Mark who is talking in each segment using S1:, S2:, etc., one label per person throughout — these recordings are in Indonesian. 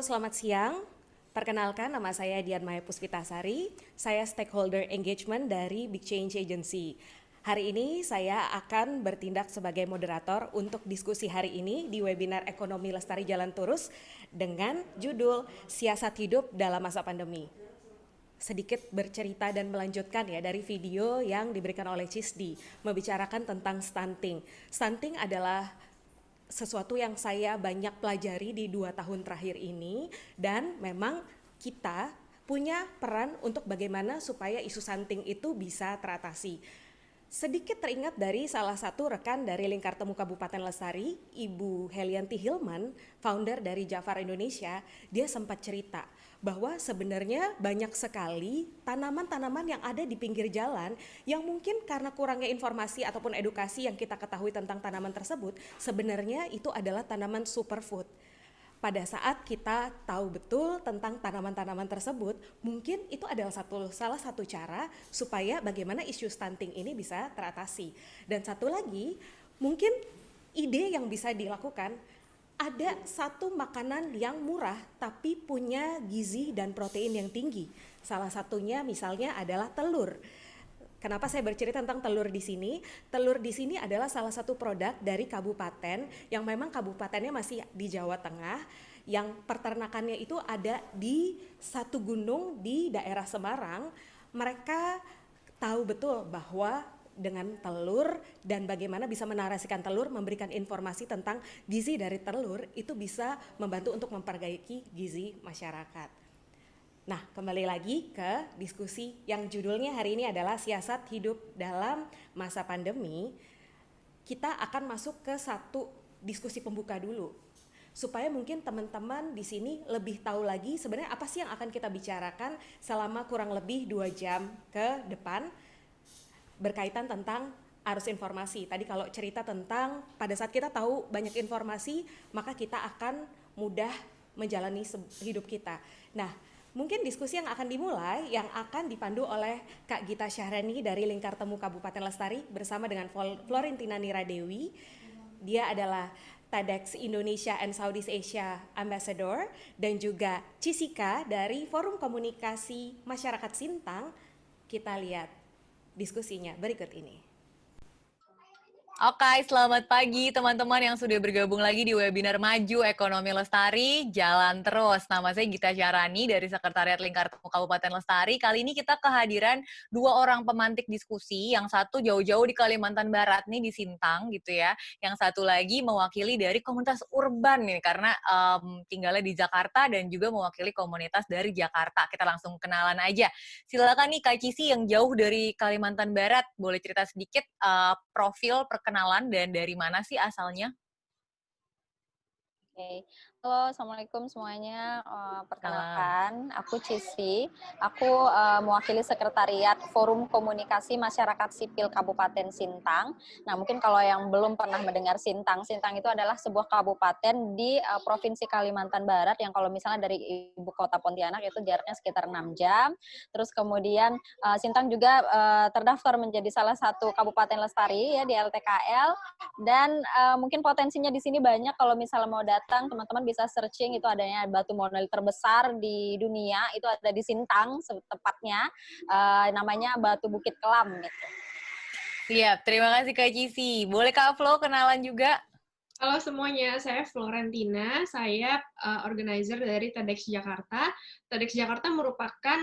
S1: selamat siang. Perkenalkan, nama saya Dian Maya Puspitasari. Saya stakeholder engagement dari Big Change Agency. Hari ini saya akan bertindak sebagai moderator untuk diskusi hari ini di webinar Ekonomi Lestari Jalan Terus dengan judul Siasat Hidup dalam Masa Pandemi. Sedikit bercerita dan melanjutkan ya dari video yang diberikan oleh Cisdi membicarakan tentang stunting. Stunting adalah sesuatu yang saya banyak pelajari di 2 tahun terakhir ini, dan memang kita punya peran untuk bagaimana supaya isu stunting itu bisa teratasi. Sedikit teringat dari salah satu rekan dari Lingkar Temu Kabupaten Lestari, Ibu Helianti Hilman, founder dari Jafar Indonesia. Dia sempat cerita bahwa sebenarnya banyak sekali tanaman-tanaman yang ada di pinggir jalan yang mungkin karena kurangnya informasi ataupun edukasi yang kita ketahui tentang tanaman tersebut, sebenarnya itu adalah tanaman superfood. Pada saat kita tahu betul tentang tanaman-tanaman tersebut, mungkin itu adalah salah satu cara supaya bagaimana isu stunting ini bisa teratasi. Dan satu lagi, mungkin ide yang bisa dilakukan, ada satu makanan yang murah tapi punya gizi dan protein yang tinggi. Salah satunya misalnya adalah telur. Kenapa saya bercerita tentang telur di sini? Telur di sini adalah salah satu produk dari kabupaten yang memang kabupatennya masih di Jawa Tengah, yang peternakannya itu ada di satu gunung di daerah Semarang. Mereka tahu betul bahwa dengan telur dan bagaimana bisa menarasikan telur, memberikan informasi tentang gizi dari telur, itu bisa membantu untuk memperbaiki gizi masyarakat. Nah, kembali lagi ke diskusi yang judulnya hari ini adalah Siasat Hidup dalam Masa Pandemi. Kita akan masuk ke satu diskusi pembuka dulu, supaya mungkin teman-teman di sini lebih tahu lagi sebenarnya apa sih yang akan kita bicarakan selama kurang lebih 2 jam ke depan berkaitan tentang arus informasi. Tadi kalau cerita tentang pada saat kita tahu banyak informasi, maka kita akan mudah menjalani hidup kita. Nah, mungkin diskusi yang akan dimulai yang akan dipandu oleh Kak Gita Syahrani dari Lingkar Temu Kabupaten Lestari bersama dengan Florentina Niradewi. Dia adalah TEDx Indonesia and Southeast Asia Ambassador, dan juga Cisika dari Forum Komunikasi Masyarakat Sintang. Kita lihat diskusinya berikut ini.
S2: Oke, selamat pagi teman-teman yang sudah bergabung lagi di webinar Maju Ekonomi Lestari Jalan Terus. Nama saya Gita Syarani dari Sekretariat Lingkar Temu Kabupaten Lestari. Kali ini kita kehadiran 2 orang pemantik diskusi, yang satu jauh-jauh di Kalimantan Barat nih di Sintang gitu ya. Yang satu lagi mewakili dari komunitas urban nih karena tinggalnya di Jakarta, dan juga mewakili komunitas dari Jakarta. Kita langsung kenalan aja. Silakan nih Kak Cisi yang jauh dari Kalimantan Barat, boleh cerita sedikit profil perkenalan dan dari mana sih asalnya?
S3: Oke. Halo, Assalamualaikum semuanya.
S2: Salam.
S3: Perkenalkan, aku Cisi. Aku mewakili Sekretariat Forum Komunikasi Masyarakat Sipil Kabupaten Sintang. Nah, mungkin kalau yang belum pernah mendengar Sintang, Sintang itu adalah sebuah kabupaten di Provinsi Kalimantan Barat yang kalau misalnya dari ibu kota Pontianak itu jaraknya sekitar 6 jam. Terus kemudian Sintang juga terdaftar menjadi salah satu kabupaten lestari ya di LTKL. Dan mungkin potensinya di sini banyak. Kalau misalnya mau datang, teman-teman bisa searching, itu adanya batu monolit terbesar di dunia, itu ada di Sintang tepatnya, namanya Batu Bukit Kelam gitu.
S2: Siap, terima kasih Kak Cisi. Boleh Kak Flo kenalan juga?
S4: Halo semuanya, saya Florentina, saya organizer dari TEDx Jakarta. TEDx Jakarta merupakan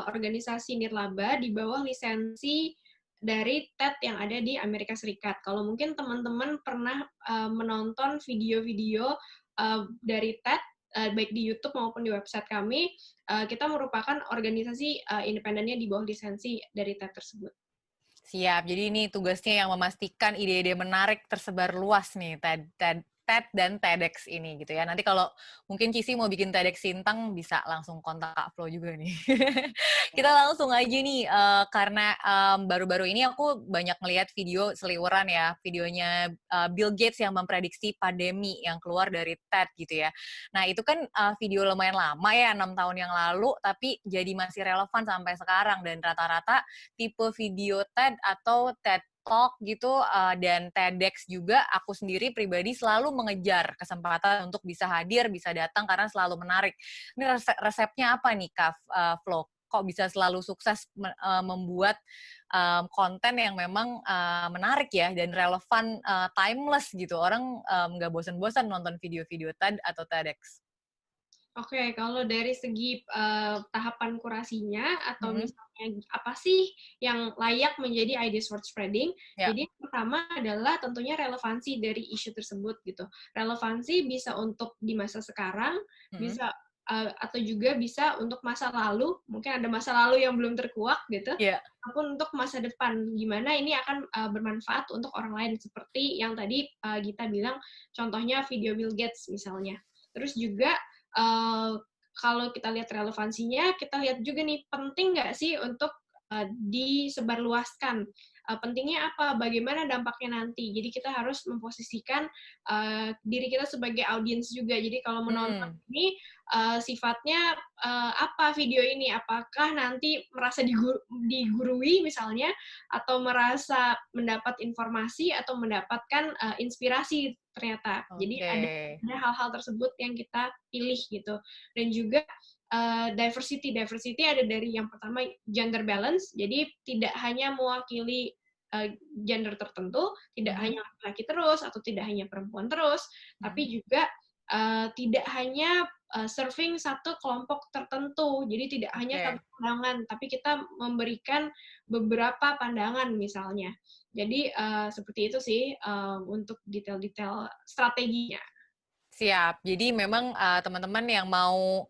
S4: organisasi nirlaba di bawah lisensi dari TED yang ada di Amerika Serikat. Kalau mungkin teman-teman pernah menonton video-video dari TED, baik di YouTube maupun di website kami, kita merupakan organisasi independennya di bawah lisensi dari TED tersebut.
S2: Siap, jadi ini tugasnya yang memastikan ide-ide menarik tersebar luas nih, TED dan TEDx ini gitu ya. Nanti kalau mungkin Cisi mau bikin TEDx Sintang, bisa langsung kontak Kak Flo juga nih. Kita langsung aja nih, karena baru-baru ini aku banyak ngelihat video seliweran ya, videonya Bill Gates yang memprediksi pandemi yang keluar dari TED gitu ya. Nah itu kan video lumayan lama ya, 6 tahun yang lalu, tapi jadi masih relevan sampai sekarang, dan rata-rata tipe video TED atau TED Talk gitu, dan TEDx juga, aku sendiri pribadi selalu mengejar kesempatan untuk bisa hadir, bisa datang karena selalu menarik. Ini resepnya apa nih, Kak Flo? Kok bisa selalu sukses membuat konten yang memang menarik ya dan relevan, timeless gitu. Orang nggak bosan-bosan nonton video-video TED atau TEDx.
S4: Oke, kalau dari segi tahapan kurasinya atau
S2: Mhm.
S4: misalnya apa sih yang layak menjadi ideas worth spreading?
S2: Ya.
S4: Jadi pertama adalah tentunya relevansi dari isu tersebut gitu. Relevansi bisa untuk di masa sekarang,
S2: Mhm.
S4: bisa atau juga bisa untuk masa lalu. Mungkin ada masa lalu yang belum terkuak gitu.
S2: Iya.
S4: Ataupun untuk masa depan, gimana ini akan bermanfaat untuk orang lain seperti yang tadi Gita bilang, contohnya video Bill Gates misalnya. Terus juga kalau kita lihat relevansinya, kita lihat juga nih, penting nggak sih untuk disebarluaskan? Pentingnya apa? Bagaimana dampaknya nanti? Jadi kita harus memposisikan diri kita sebagai audiens juga. Jadi kalau menonton
S2: Hmm.
S4: ini sifatnya apa video ini? Apakah nanti merasa digurui misalnya, atau merasa mendapat informasi atau mendapatkan inspirasi ternyata. Jadi
S2: Oke.
S4: ada hal-hal tersebut yang kita pilih gitu. Dan juga diversity ada dari yang pertama gender balance, jadi tidak hanya mewakili gender tertentu, tidak hanya laki-laki terus atau tidak hanya perempuan terus, tapi juga tidak hanya serving satu kelompok tertentu, jadi tidak hanya satu
S2: Oke.
S4: pandangan, tapi kita memberikan beberapa pandangan misalnya. Jadi seperti itu sih untuk detail-detail strateginya.
S2: Siap. Jadi memang teman-teman yang mau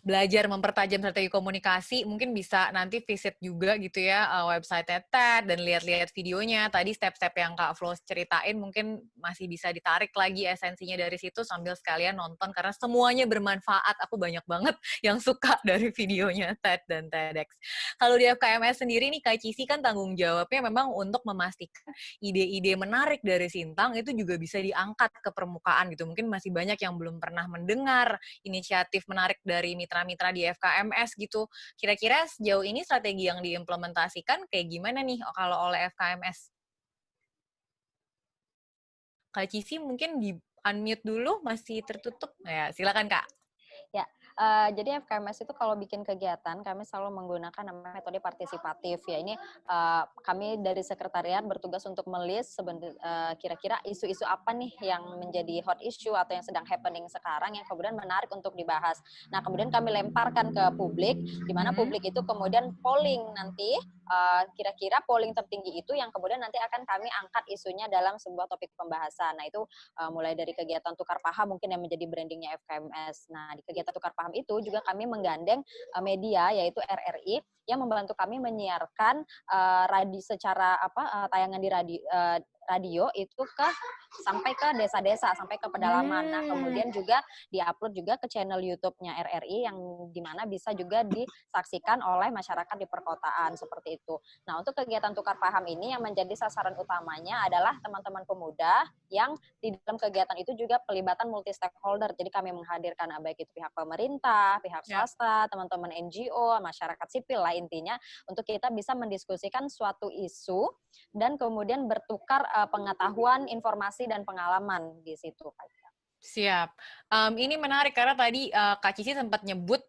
S2: belajar mempertajam strategi komunikasi mungkin bisa nanti visit juga gitu ya website TED dan lihat-lihat videonya. Tadi step-step yang Kak Flo ceritain mungkin masih bisa ditarik lagi esensinya dari situ sambil sekalian nonton karena semuanya bermanfaat. Aku banyak banget yang suka dari videonya TED dan TEDx. Kalau di FKMS sendiri nih Kak Cici kan tanggung jawabnya memang untuk memastikan ide-ide menarik dari Sintang itu juga bisa diangkat ke permukaan gitu. Mungkin masih banyak yang belum pernah mendengar inisiatif menarik dari mitra-mitra di FKMS gitu. Kira-kira sejauh ini strategi yang diimplementasikan kayak gimana nih kalau oleh FKMS? Kak Cici mungkin di unmute dulu, masih tertutup. Ya, silakan Kak.
S3: Ya, jadi FKMS itu kalau bikin kegiatan kami selalu menggunakan namanya metode partisipatif ya. Ini kami dari sekretariat bertugas untuk melis kira-kira isu-isu apa nih yang menjadi hot issue atau yang sedang happening sekarang yang kemudian menarik untuk dibahas. Nah, kemudian kami lemparkan ke publik, di mana publik itu kemudian polling nanti kira-kira polling tertinggi itu yang kemudian nanti akan kami angkat isunya dalam sebuah topik pembahasan. Nah, itu mulai dari kegiatan tukar paham mungkin yang menjadi brandingnya FKMS. Nah, di kegiatan tukar paham itu juga kami menggandeng media yaitu RRI yang membantu kami menyiarkan secara tayangan di radio itu sampai ke desa-desa, sampai ke pedalaman. Nah, kemudian juga diupload juga ke channel YouTube-nya RRI yang dimana bisa juga disaksikan oleh masyarakat di perkotaan seperti itu. Nah, untuk kegiatan tukar paham ini yang menjadi sasaran utamanya adalah teman-teman pemuda yang di dalam kegiatan itu juga pelibatan multi stakeholder. Jadi kami menghadirkan baik itu pihak pemerintah, pihak
S2: Ya.
S3: swasta, teman-teman NGO, masyarakat sipil lah intinya untuk kita bisa mendiskusikan suatu isu dan kemudian bertukar pengetahuan, informasi dan pengalaman di situ.
S2: Siap. Ini menarik karena tadi Kak Cici sempat nyebut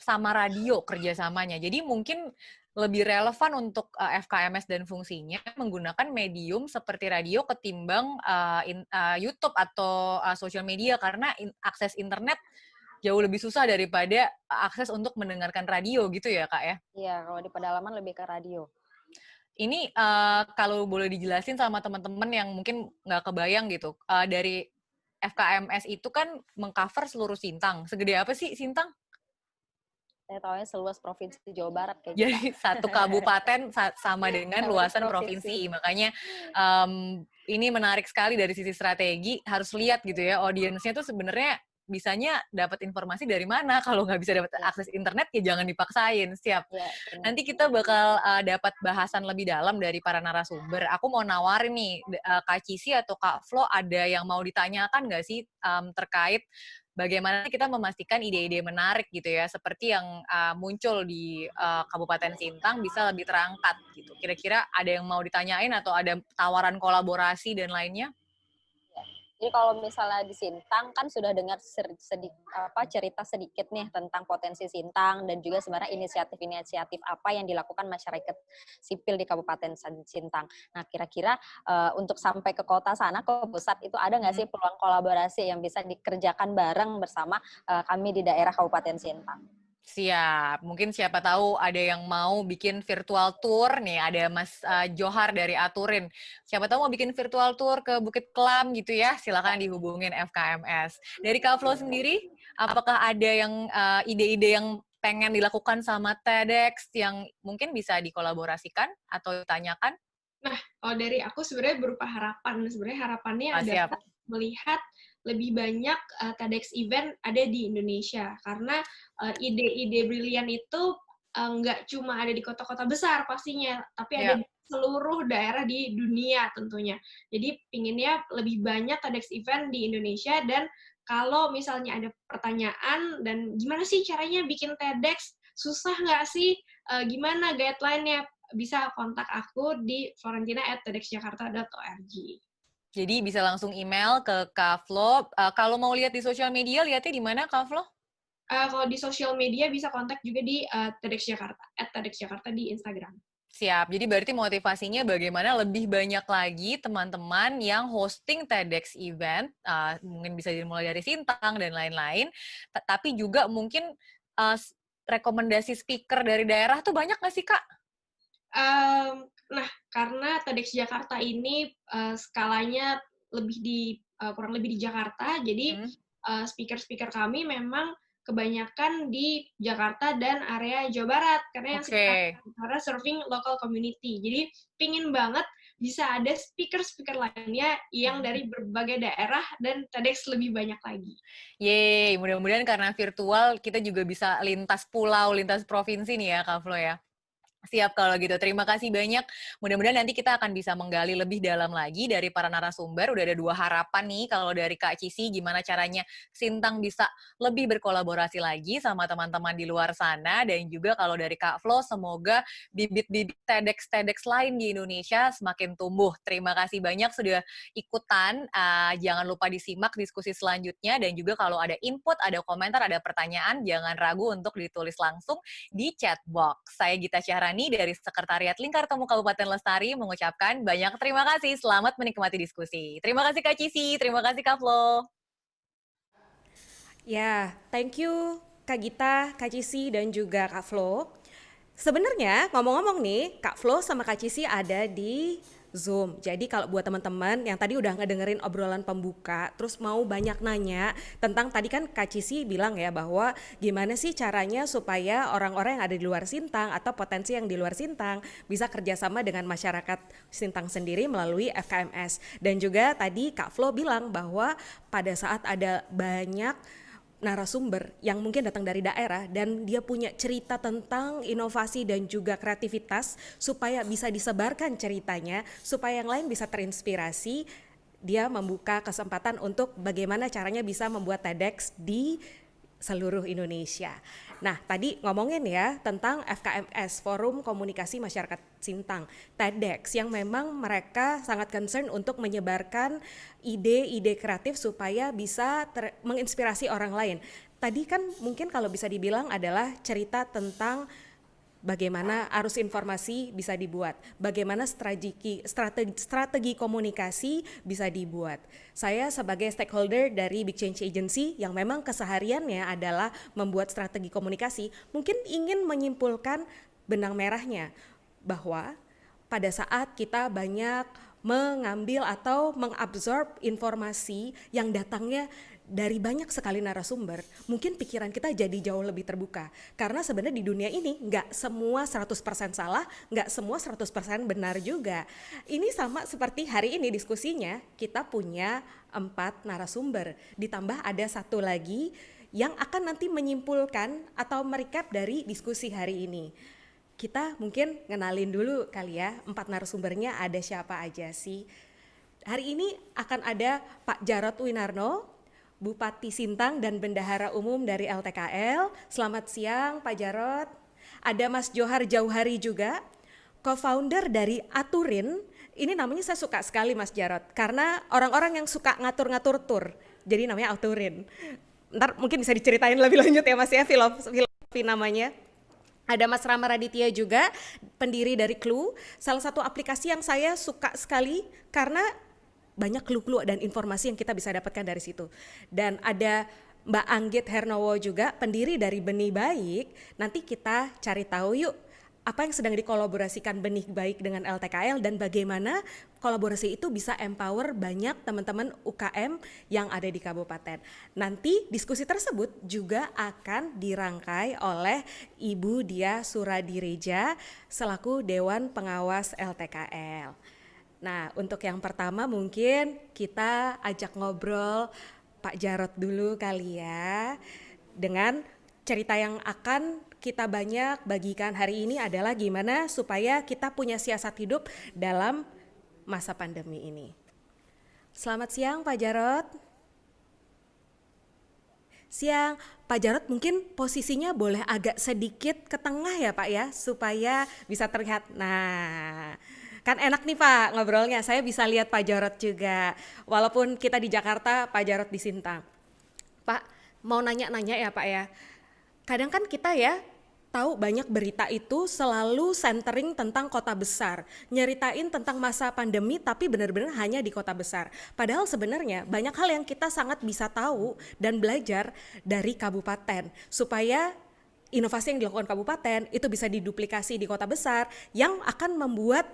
S2: sama radio kerjasamanya. Jadi mungkin lebih relevan untuk FKMS dan fungsinya menggunakan medium seperti radio ketimbang YouTube atau sosial media karena akses internet jauh lebih susah daripada akses untuk mendengarkan radio gitu ya Kak ya?
S3: Iya, kalau di pedalaman lebih ke radio.
S2: Ini kalau boleh dijelasin sama teman-teman yang mungkin nggak kebayang gitu, dari FKMS itu kan mengcover seluruh Sintang. Segede apa sih Sintang?
S3: Saya tahunya seluas provinsi Jawa Barat kayak gitu.
S2: Jadi satu kabupaten sama dengan
S3: Sama
S2: luasan
S3: provinsi.
S2: provinsi. Makanya ini menarik sekali dari sisi strategi. Harus lihat gitu ya, audiensnya tuh sebenarnya bisanya dapat informasi dari mana. Kalau nggak bisa dapat
S3: Ya,
S2: akses internet, ya jangan dipaksain. Siap.
S3: ya, benar.
S2: Nanti kita bakal dapat bahasan lebih dalam dari para narasumber. Aku mau nawarin nih, Kak Cici atau Kak Flo, ada yang mau ditanyakan nggak sih terkait bagaimana kita memastikan ide-ide menarik gitu ya, seperti yang muncul di Kabupaten Sintang bisa lebih terangkat gitu. Kira-kira ada yang mau ditanyain atau ada tawaran kolaborasi dan lainnya?
S3: Jadi kalau misalnya di Sintang kan sudah dengar cerita sedikit nih tentang potensi Sintang dan juga sebenarnya inisiatif-inisiatif apa yang dilakukan masyarakat sipil di Kabupaten Sintang. Nah, kira-kira untuk sampai ke kota sana, ke pusat itu ada nggak sih peluang kolaborasi yang bisa dikerjakan bareng bersama kami di daerah Kabupaten Sintang?
S2: Siap. Mungkin siapa tahu ada yang mau bikin virtual tour nih, ada Mas Johar dari Aturin. Siapa tahu mau bikin virtual tour ke Bukit Kelam gitu ya, silakan dihubungin FKMS. Dari Kak Flo sendiri, apakah ada yang ide-ide yang pengen dilakukan sama TEDx yang mungkin bisa dikolaborasikan atau ditanyakan?
S4: Nah, kalau dari aku sebenarnya berupa harapan. Sebenarnya harapannya
S2: Siap.
S4: adalah melihat lebih banyak TEDx event ada di Indonesia. Karena ide-ide brilian itu nggak cuma ada di kota-kota besar pastinya, tapi ada di seluruh daerah di dunia tentunya. Jadi pinginnya lebih banyak TEDx event di Indonesia, dan kalau misalnya ada pertanyaan, dan gimana sih caranya bikin TEDx, susah nggak sih, gimana guideline-nya, bisa kontak aku di florentina@tedxjakarta.org.
S2: Jadi bisa langsung email ke Kak Flo. Kalau mau lihat di sosial media, lihatnya di mana Kak Flo?
S4: Kalau di sosial media bisa kontak juga di TEDx Jakarta, @tedxjakarta di Instagram.
S2: Siap. Jadi berarti motivasinya bagaimana lebih banyak lagi teman-teman yang hosting TEDx event, mungkin bisa dimulai dari Sintang dan lain-lain, tapi juga mungkin rekomendasi speaker dari daerah tuh banyak nggak sih, Kak?
S4: Nah, karena TEDx Jakarta ini skalanya kurang lebih di Jakarta, jadi speaker-speaker kami memang kebanyakan di Jakarta dan area Jawa Barat, karena yang karena serving local community. Jadi pingin banget bisa ada speaker-speaker lainnya yang dari berbagai daerah dan TEDx lebih banyak lagi.
S2: Yeay, mudah-mudahan karena virtual kita juga bisa lintas pulau, lintas provinsi nih ya, Kak Flo ya. Siap kalau gitu. Terima kasih banyak. Mudah-mudahan nanti kita akan bisa menggali lebih dalam lagi dari para narasumber. Udah ada 2 harapan nih. Kalau dari Kak Cisi, gimana caranya Sintang bisa lebih berkolaborasi lagi sama teman-teman di luar sana. Dan juga kalau dari Kak Flo, semoga bibit-bibit TEDx lain di Indonesia semakin tumbuh. Terima kasih banyak sudah ikutan. Jangan lupa disimak diskusi selanjutnya. Dan juga kalau ada input, ada komentar, ada pertanyaan, jangan ragu untuk ditulis langsung di chat box. Saya Gita Syahrani dari Sekretariat Lingkar Temu Kabupaten Lestari mengucapkan banyak terima kasih. Selamat menikmati diskusi. Terima kasih Kak Cisi, terima kasih Kak Flo.
S1: Ya, thank you Kak Gita, Kak Cisi, dan juga Kak Flo. Sebenarnya ngomong-ngomong nih, Kak Flo sama Kak Cisi ada di Zoom. Jadi kalau buat teman-teman yang tadi udah ngedengerin obrolan pembuka, terus mau banyak nanya tentang tadi kan Kak Cisi bilang ya bahwa gimana sih caranya supaya orang-orang yang ada di luar Sintang atau potensi yang di luar Sintang bisa kerjasama dengan masyarakat Sintang sendiri melalui FKMS. Dan juga tadi Kak Flo bilang bahwa pada saat ada banyak narasumber yang mungkin datang dari daerah dan dia punya cerita tentang inovasi dan juga kreativitas supaya bisa disebarkan ceritanya, supaya yang lain bisa terinspirasi, dia membuka kesempatan untuk bagaimana caranya bisa membuat TEDx di seluruh Indonesia. Nah, tadi ngomongin ya tentang FKMS, Forum Komunikasi Masyarakat Sintang, TEDx, yang memang mereka sangat concern untuk menyebarkan ide-ide kreatif supaya bisa menginspirasi orang lain. Tadi kan mungkin kalau bisa dibilang adalah cerita tentang bagaimana arus informasi bisa dibuat, bagaimana strategi komunikasi bisa dibuat. Saya sebagai stakeholder dari Big Change Agency yang memang kesehariannya adalah membuat strategi komunikasi, mungkin ingin menyimpulkan benang merahnya bahwa pada saat kita banyak mengambil atau mengabsorb informasi yang datangnya dari banyak sekali narasumber, mungkin pikiran kita jadi jauh lebih terbuka. Karena sebenarnya di dunia ini nggak semua 100% salah, nggak semua 100% benar juga. Ini sama seperti hari ini diskusinya, kita punya 4 narasumber, ditambah ada 1 lagi yang akan nanti menyimpulkan atau merecap dari diskusi hari ini. Kita mungkin ngenalin dulu kali ya, 4 narasumbernya ada siapa aja sih. Hari ini akan ada Pak Jarod Winarno, Bupati Sintang dan Bendahara Umum dari LTKL. Selamat siang Pak Jarot. Ada Mas Johar Jauhari juga, co-founder dari Aturin. Ini namanya saya suka sekali Mas Jarot, karena orang-orang yang suka ngatur-ngatur tour, jadi namanya Aturin. Ntar mungkin bisa diceritain lebih lanjut ya Mas ya, filosofi namanya. Ada Mas Rama Raditya juga, pendiri dari Clue, salah satu aplikasi yang saya suka sekali karena banyak clue-clue dan informasi yang kita bisa dapatkan dari situ. Dan ada Mbak Anggit Hernowo juga, pendiri dari Benih Baik. Nanti kita cari tahu yuk, apa yang sedang dikolaborasikan Benih Baik dengan LTKL dan bagaimana kolaborasi itu bisa empower banyak teman-teman UKM yang ada di kabupaten. Nanti diskusi tersebut juga akan dirangkai oleh Ibu Dia Suradireja selaku Dewan Pengawas LTKL. Nah, untuk yang pertama mungkin kita ajak ngobrol Pak Jarot dulu kali ya. Dengan cerita yang akan kita banyak bagikan hari ini adalah gimana supaya kita punya siasat hidup dalam masa pandemi ini. Selamat siang Pak Jarot. Siang, Pak Jarot mungkin posisinya boleh agak sedikit ke tengah ya Pak ya, supaya bisa terlihat. Nah, kan enak nih Pak ngobrolnya, saya bisa lihat Pak Jarot juga. Walaupun kita di Jakarta, Pak Jarot di Sintang. Pak, mau nanya-nanya ya Pak ya. Kadang kan kita ya tahu banyak berita itu selalu centering tentang kota besar. Nyeritain tentang masa pandemi tapi benar-benar hanya di kota besar. Padahal sebenarnya banyak hal yang kita sangat bisa tahu dan belajar dari kabupaten. Supaya inovasi yang dilakukan kabupaten itu bisa diduplikasi di kota besar yang akan membuat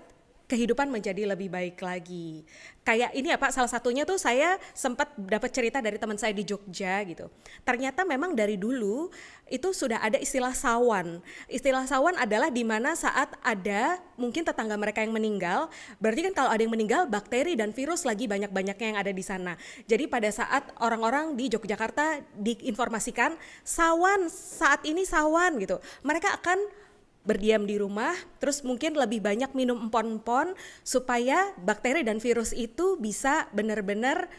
S1: kehidupan menjadi lebih baik lagi. Kayak ini ya Pak, salah satunya tuh saya sempat dapat cerita dari teman saya di Jogja gitu. Ternyata memang dari dulu itu sudah ada istilah sawan. Istilah sawan adalah di mana saat ada mungkin tetangga mereka yang meninggal, berarti kan kalau ada yang meninggal bakteri dan virus lagi banyak-banyaknya yang ada di sana. Jadi pada saat orang-orang di Yogyakarta diinformasikan sawan, saat ini sawan gitu, mereka akan berdiam di rumah, terus mungkin lebih banyak minum empon-empon supaya bakteri dan virus itu bisa benar-benar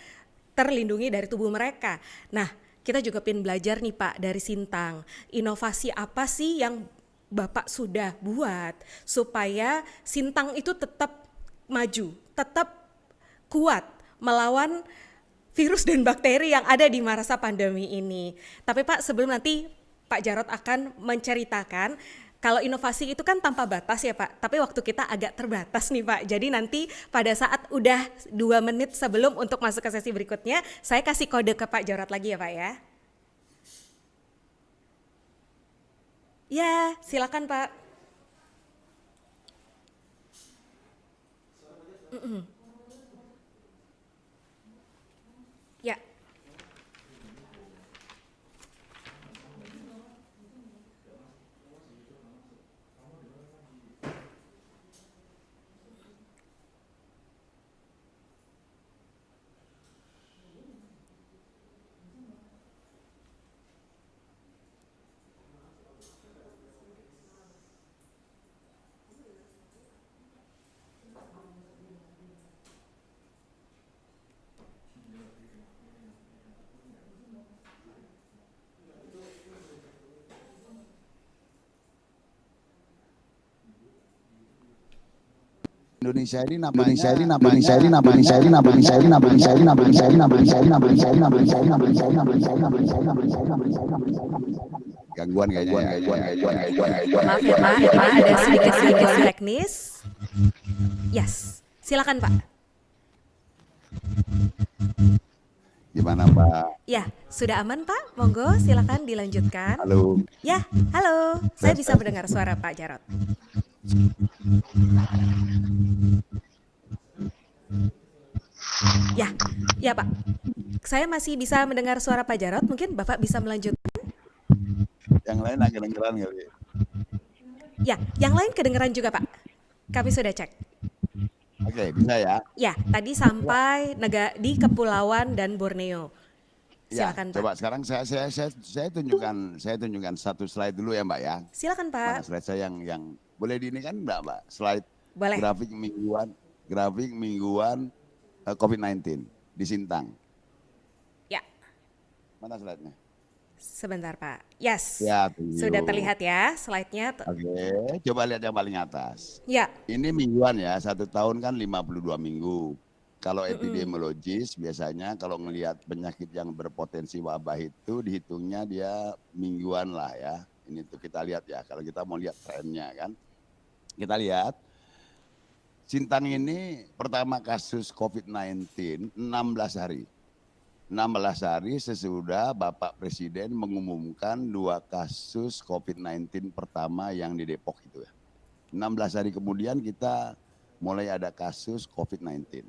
S1: terlindungi dari tubuh mereka. Nah, kita juga pengen belajar nih Pak dari Sintang, inovasi apa sih yang Bapak sudah buat supaya Sintang itu tetap maju, tetap kuat melawan virus dan bakteri yang ada di masa pandemi ini. Tapi Pak, sebelum nanti Pak Jarot akan menceritakan, kalau inovasi itu kan tanpa batas ya Pak, tapi waktu kita agak terbatas nih Pak. Jadi nanti pada saat udah 2 menit sebelum untuk masuk ke sesi berikutnya, saya kasih kode ke Pak Jarot lagi ya Pak ya. Ya, silakan Pak. Ya.
S5: Indonesia ini gangguan kayaknya.
S1: Maaf ya Pak, ada sedikit teknis. Yes, silakan Pak.
S5: Gimana Pak?
S1: Ya, sudah aman Pak? Monggo silakan dilanjutkan.
S5: Halo.
S1: Ya, halo. Saya bisa mendengar suara Pak Jarot. Ya Pak. Saya masih bisa mendengar suara Pak Jarot. Mungkin Bapak bisa melanjutkan.
S5: Yang lain agak kedengeran kali.
S1: Ya, yang lain kedengeran juga Pak. Kami sudah cek.
S5: Oke, bisa ya?
S1: Ya, tadi sampai di Kepulauan dan Borneo.
S5: Ya,
S1: Silakan Pak.
S5: coba sekarang saya tunjukkan satu slide dulu ya Mbak ya.
S1: Silakan Pak.
S5: Mana slide saya yang boleh di ini kan Mbak? Slide
S1: Boleh.
S5: grafik mingguan COVID-19 di Sintang.
S1: Ya.
S5: Mana slide-nya?
S1: Sebentar Pak. Yes,
S5: Ya,
S1: sudah
S5: tunjuk.
S1: terlihat ya slide-nya.
S5: Oke, coba lihat yang paling atas.
S1: Ya,
S5: Ini mingguan ya, 1 tahun kan 52 minggu. Kalau
S1: mm-mm.
S5: epidemiologis biasanya kalau ngelihat penyakit yang berpotensi wabah itu dihitungnya dia mingguan lah ya. Ini tuh kita lihat ya, kalau kita mau lihat trennya kan. Kita lihat, Sintang ini pertama kasus COVID-19 16 hari. 16 hari sesudah Bapak Presiden mengumumkan 2 kasus COVID-19 pertama yang di Depok itu ya. 16 hari kemudian kita mulai ada kasus COVID-19.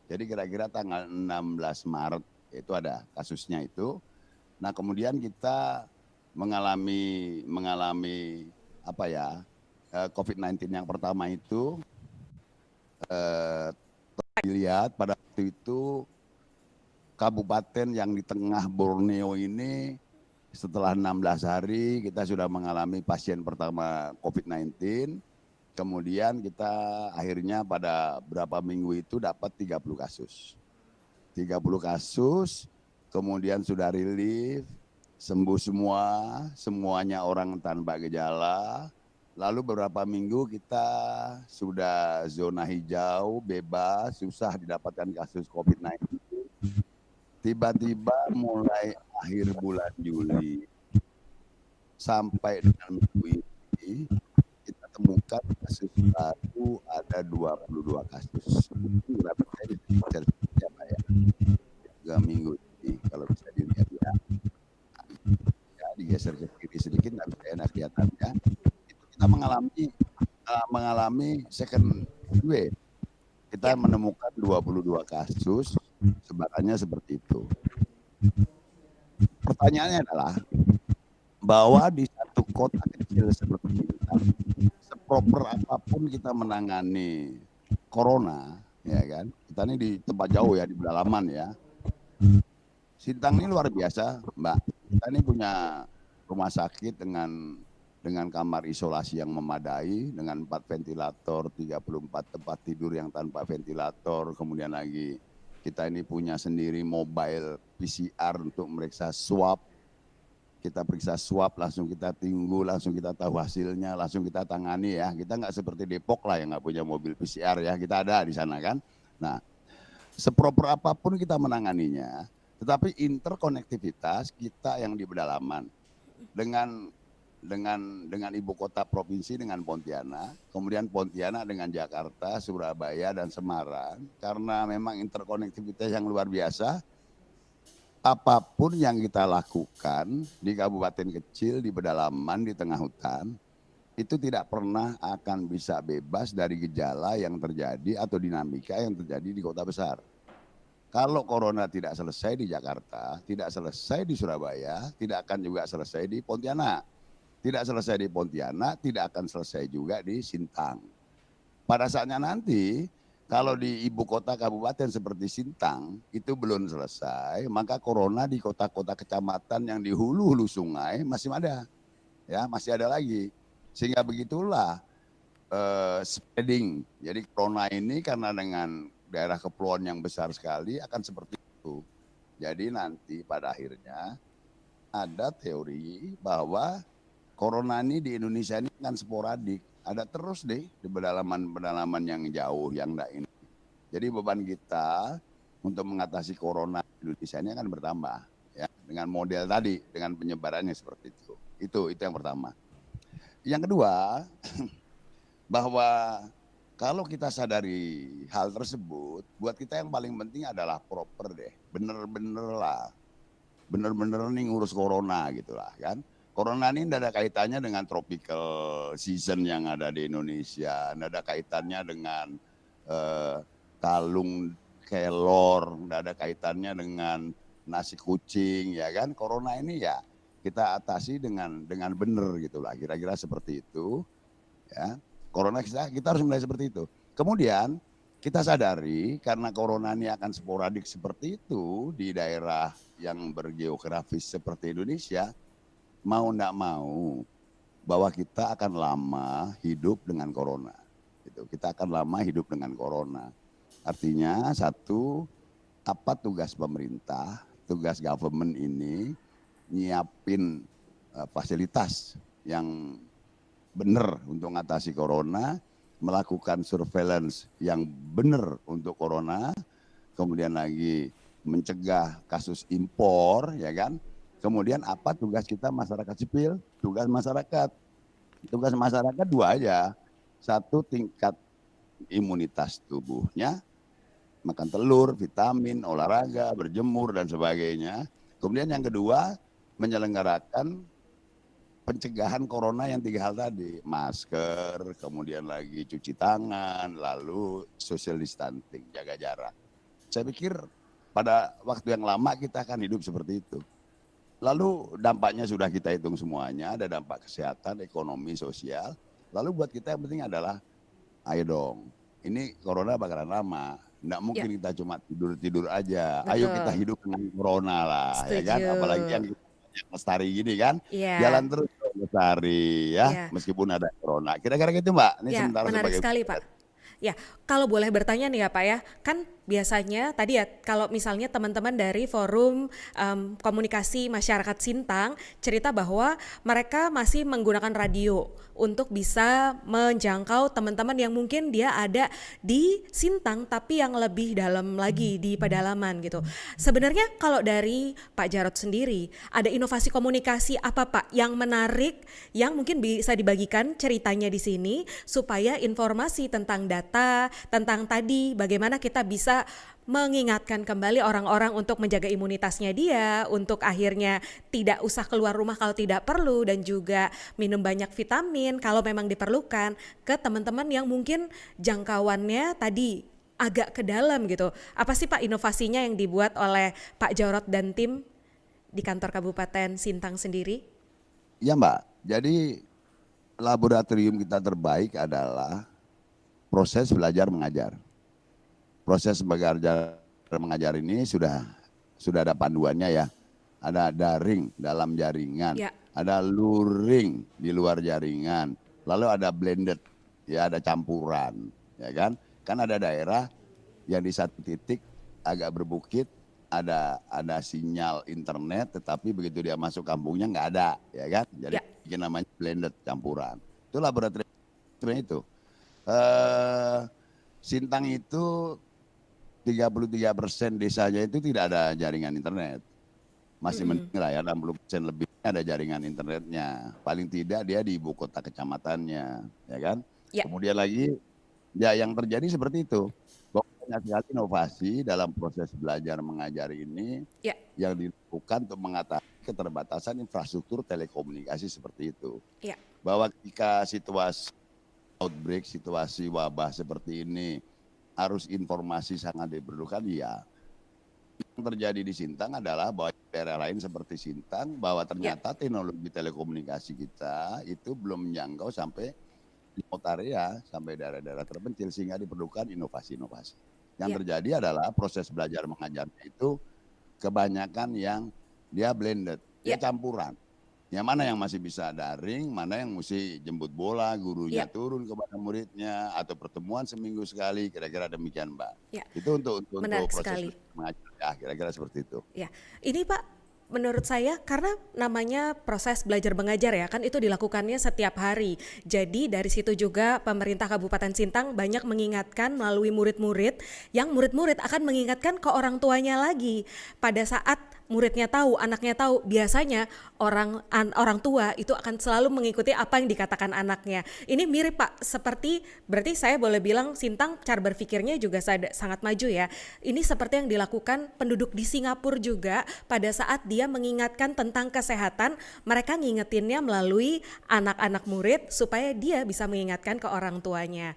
S5: Jadi kira-kira tanggal 16 Maret itu ada kasusnya itu. Nah kemudian kita mengalami apa ya, COVID-19 yang pertama itu dilihat pada waktu itu kabupaten yang di tengah Borneo ini setelah 16 hari kita sudah mengalami pasien pertama COVID-19. Kemudian kita akhirnya pada berapa minggu itu dapat 30 kasus. 30 kasus, kemudian sudah relief, sembuh semua, semuanya orang tanpa gejala. Lalu beberapa minggu kita sudah zona hijau, bebas, susah didapatkan kasus COVID-19. Tiba-tiba mulai akhir bulan Juli sampai dengan minggu ini kita temukan kasus baru ada 22 kasus. Berapa saya digeser ya Pak ya? 3 minggu ini kalau bisa dilihat ya. Ya digeser ke kiri sedikit nggak bisa enak kelihatannya. Itu kita mengalami second wave. Kita menemukan 22 kasus, sebarannya seperti itu. Pertanyaannya adalah bahwa di satu kota kecil seperti ini, seproper apapun kita menangani corona, ya kan? Kita ini di tempat jauh ya, di pedalaman ya. Sintang ini luar biasa, Mbak. Kita ini punya rumah sakit dengan kamar isolasi yang memadai, dengan 4 ventilator, 34 tempat tidur yang tanpa ventilator, kemudian lagi kita ini punya sendiri mobile PCR untuk meriksa swab. Kita periksa swab, langsung kita tunggu, langsung kita tahu hasilnya, langsung kita tangani ya. Kita nggak seperti Depok lah yang nggak punya mobil PCR ya, kita ada di sana kan. Nah, seproper apapun kita menanganinya, tetapi interkonektivitas kita yang di pedalaman dengan ibu kota provinsi dengan Pontianak, kemudian Pontianak dengan Jakarta, Surabaya dan Semarang, karena memang interkonektivitas yang luar biasa, apapun yang kita lakukan di kabupaten kecil, di pedalaman, di tengah hutan, itu tidak pernah akan bisa bebas dari gejala yang terjadi atau dinamika yang terjadi di kota besar. Kalau corona tidak selesai di Jakarta, tidak selesai di Surabaya, tidak akan juga selesai di Pontianak. Tidak selesai di Pontianak, tidak akan selesai juga di Sintang. Pada saatnya nanti, kalau di ibu kota kabupaten seperti Sintang, itu belum selesai, maka corona di kota-kota kecamatan yang di hulu-hulu sungai masih ada. Ya, masih ada lagi. Sehingga begitulah spreading. Jadi corona ini karena dengan daerah kepulauan yang besar sekali akan seperti itu. Jadi nanti pada akhirnya ada teori bahwa corona ini di Indonesia ini kan sporadik, ada terus deh di pedalaman-pedalaman yang jauh yang enggak ini. Jadi beban kita untuk mengatasi corona di Indonesia ini akan bertambah ya dengan model tadi, dengan penyebarannya seperti itu. Itu yang pertama. Yang kedua, bahwa kalau kita sadari hal tersebut, buat kita yang paling penting adalah proper deh, bener-bener lah, bener-bener nih ngurus corona gitu lah kan. Corona ini tidak ada kaitannya dengan tropical season yang ada di Indonesia, tidak ada kaitannya dengan kalung kelor, tidak ada kaitannya dengan nasi kucing, ya kan. Corona ini ya kita atasi dengan benar gitulah, kira-kira seperti itu. Ya, corona kita harus mulai seperti itu. Kemudian kita sadari karena corona ini akan sporadik seperti itu di daerah yang bergeografis seperti Indonesia, mau enggak mau bahwa kita akan lama hidup dengan corona. Gitu. Kita akan lama hidup dengan corona. Artinya satu, apa tugas pemerintah? tugas government ini nyiapin fasilitas yang benar untuk mengatasi corona, melakukan surveillance yang benar untuk corona, kemudian lagi mencegah kasus impor, ya kan? Kemudian apa tugas kita masyarakat sipil? Tugas masyarakat dua aja. Satu, tingkat imunitas tubuhnya, makan telur, vitamin, olahraga, berjemur dan sebagainya. Kemudian yang kedua, menyelenggarakan pencegahan corona yang 3 hal tadi, masker, kemudian lagi cuci tangan, lalu social distancing, jaga jarak. Saya pikir pada waktu yang lama kita akan hidup seperti itu. Lalu dampaknya sudah kita hitung semuanya, ada dampak kesehatan, ekonomi, sosial. Lalu buat kita yang penting adalah, ayo dong, ini corona bakalan lama. Nggak mungkin kita cuma tidur-tidur aja.
S1: Betul.
S5: Ayo kita hidup dengan corona lah, ya kan?
S1: Setuju.
S5: Apalagi yang lestari gini kan,
S1: Iya.
S5: jalan terus lestari ya,
S1: Iya.
S5: meskipun ada corona. Kira-kira gitu Mbak. Ini
S1: Ya,
S5: sementara
S1: menarik
S5: sebagai
S1: sekali Pak. Ya, kalau boleh bertanya nih ya Pak ya, kan biasanya tadi ya kalau misalnya teman-teman dari forum komunikasi masyarakat Sintang cerita bahwa mereka masih menggunakan radio untuk bisa menjangkau teman-teman yang mungkin dia ada di Sintang tapi yang lebih dalam lagi di pedalaman gitu. Sebenarnya kalau dari Pak Jarod sendiri ada inovasi komunikasi apa Pak yang menarik yang mungkin bisa dibagikan ceritanya di sini supaya informasi tentang data, tentang tadi bagaimana kita bisa mengingatkan kembali orang-orang untuk menjaga imunitasnya dia, untuk akhirnya tidak usah keluar rumah kalau tidak perlu dan juga minum banyak vitamin kalau memang diperlukan ke teman-teman yang mungkin jangkauannya tadi agak ke dalam gitu. Apa sih Pak inovasinya yang dibuat oleh Pak Jarod dan tim di kantor Kabupaten Sintang sendiri?
S5: Ya Mbak, jadi laboratorium kita terbaik adalah proses belajar mengajar. Proses belajar mengajar ini sudah ada panduannya ya. Ada daring dalam jaringan,
S1: Ya.
S5: ada luring di luar jaringan, lalu ada blended, ya ada campuran, ya kan? Kan ada daerah yang di satu titik agak berbukit, ada sinyal internet, tetapi begitu dia masuk kampungnya nggak ada, ya kan? Jadi
S1: Ya.
S5: bikin namanya blended campuran. Itu laboratorium itu. Sintang itu 33% desanya itu tidak ada jaringan internet. Masih mending lah ya, 60% lebih ada jaringan internetnya. Paling tidak dia di ibu kota kecamatannya, ya kan?
S1: Ya.
S5: Kemudian lagi, ya yang terjadi seperti itu. Bahwa banyak sekali inovasi dalam proses belajar mengajar ini
S1: Ya.
S5: yang dilakukan untuk mengatasi keterbatasan infrastruktur telekomunikasi seperti itu.
S1: Ya.
S5: Bahwa ketika situasi outbreak, situasi wabah seperti ini, harus informasi sangat diperlukan, ya. Yang terjadi di Sintang adalah bahwa daerah lain seperti Sintang, bahwa ternyata teknologi telekomunikasi kita itu belum menjangkau sampai di remote area, sampai daerah-daerah terpencil, sehingga diperlukan inovasi-inovasi. Yang terjadi adalah proses belajar mengajarnya itu kebanyakan yang dia blended, dia campuran. Yang mana yang masih bisa daring, mana yang mesti jemput bola, gurunya turun kepada muridnya, atau pertemuan seminggu sekali, kira-kira demikian Mbak.
S1: Ya.
S5: Itu untuk
S1: Menarik
S5: proses
S1: sekali.
S5: mengajar, ya, kira-kira seperti itu.
S1: Ya, ini Pak, menurut saya karena namanya proses belajar mengajar ya, kan itu dilakukannya setiap hari. Jadi dari situ juga pemerintah Kabupaten Sintang banyak mengingatkan melalui murid-murid, yang murid-murid akan mengingatkan ke orang tuanya lagi. Pada saat muridnya tahu, anaknya tahu, biasanya orang tua itu akan selalu mengikuti apa yang dikatakan anaknya. Ini mirip Pak, seperti berarti saya boleh bilang Sintang cara berpikirnya juga sangat maju ya. Ini seperti yang dilakukan penduduk di Singapura juga pada saat dia mengingatkan tentang kesehatan, mereka ngingetinnya melalui anak-anak murid supaya dia bisa mengingatkan ke orang tuanya.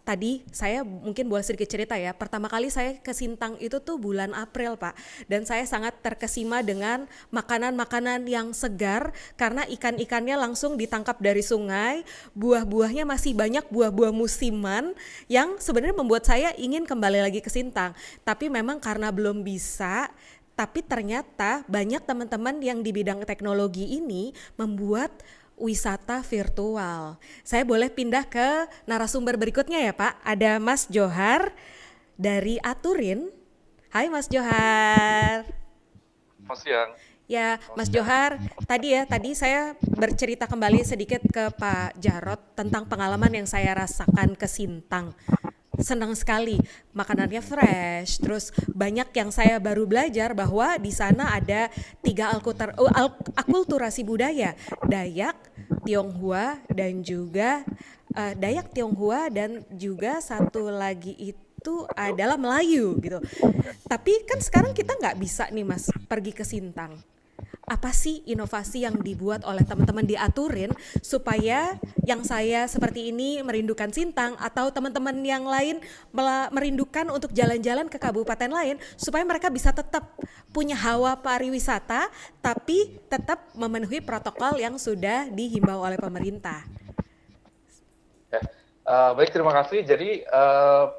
S1: Tadi saya mungkin boleh sedikit cerita ya, pertama kali saya ke Sintang itu tuh bulan April Pak, dan saya sangat terkesima dengan makanan-makanan yang segar karena ikan-ikannya langsung ditangkap dari sungai, buah-buahnya masih banyak buah-buah musiman yang sebenarnya membuat saya ingin kembali lagi ke Sintang, tapi memang karena belum bisa. Tapi ternyata banyak teman-teman yang di bidang teknologi ini membuat wisata virtual. Saya boleh pindah ke narasumber berikutnya ya Pak. Ada Mas Johar dari Aturin. Hai Mas Johar.
S6: Selamat siang.
S1: Ya, Mas Johar, tadi saya bercerita kembali sedikit ke Pak Jarot tentang pengalaman yang saya rasakan ke Sintang. Senang sekali, makanannya fresh, terus banyak yang saya baru belajar bahwa di sana ada tiga akulturasi budaya, Dayak, Tionghoa, dan juga satu lagi itu adalah Melayu gitu. Tapi kan sekarang kita nggak bisa nih Mas pergi ke Sintang. Apa sih inovasi yang dibuat oleh teman-teman di Aturin supaya yang saya seperti ini merindukan Sintang atau teman-teman yang lain merindukan untuk jalan-jalan ke kabupaten lain supaya mereka bisa tetap punya hawa pariwisata tapi tetap memenuhi protokol yang sudah dihimbau oleh pemerintah.
S6: Ya. Baik, terima kasih. Jadi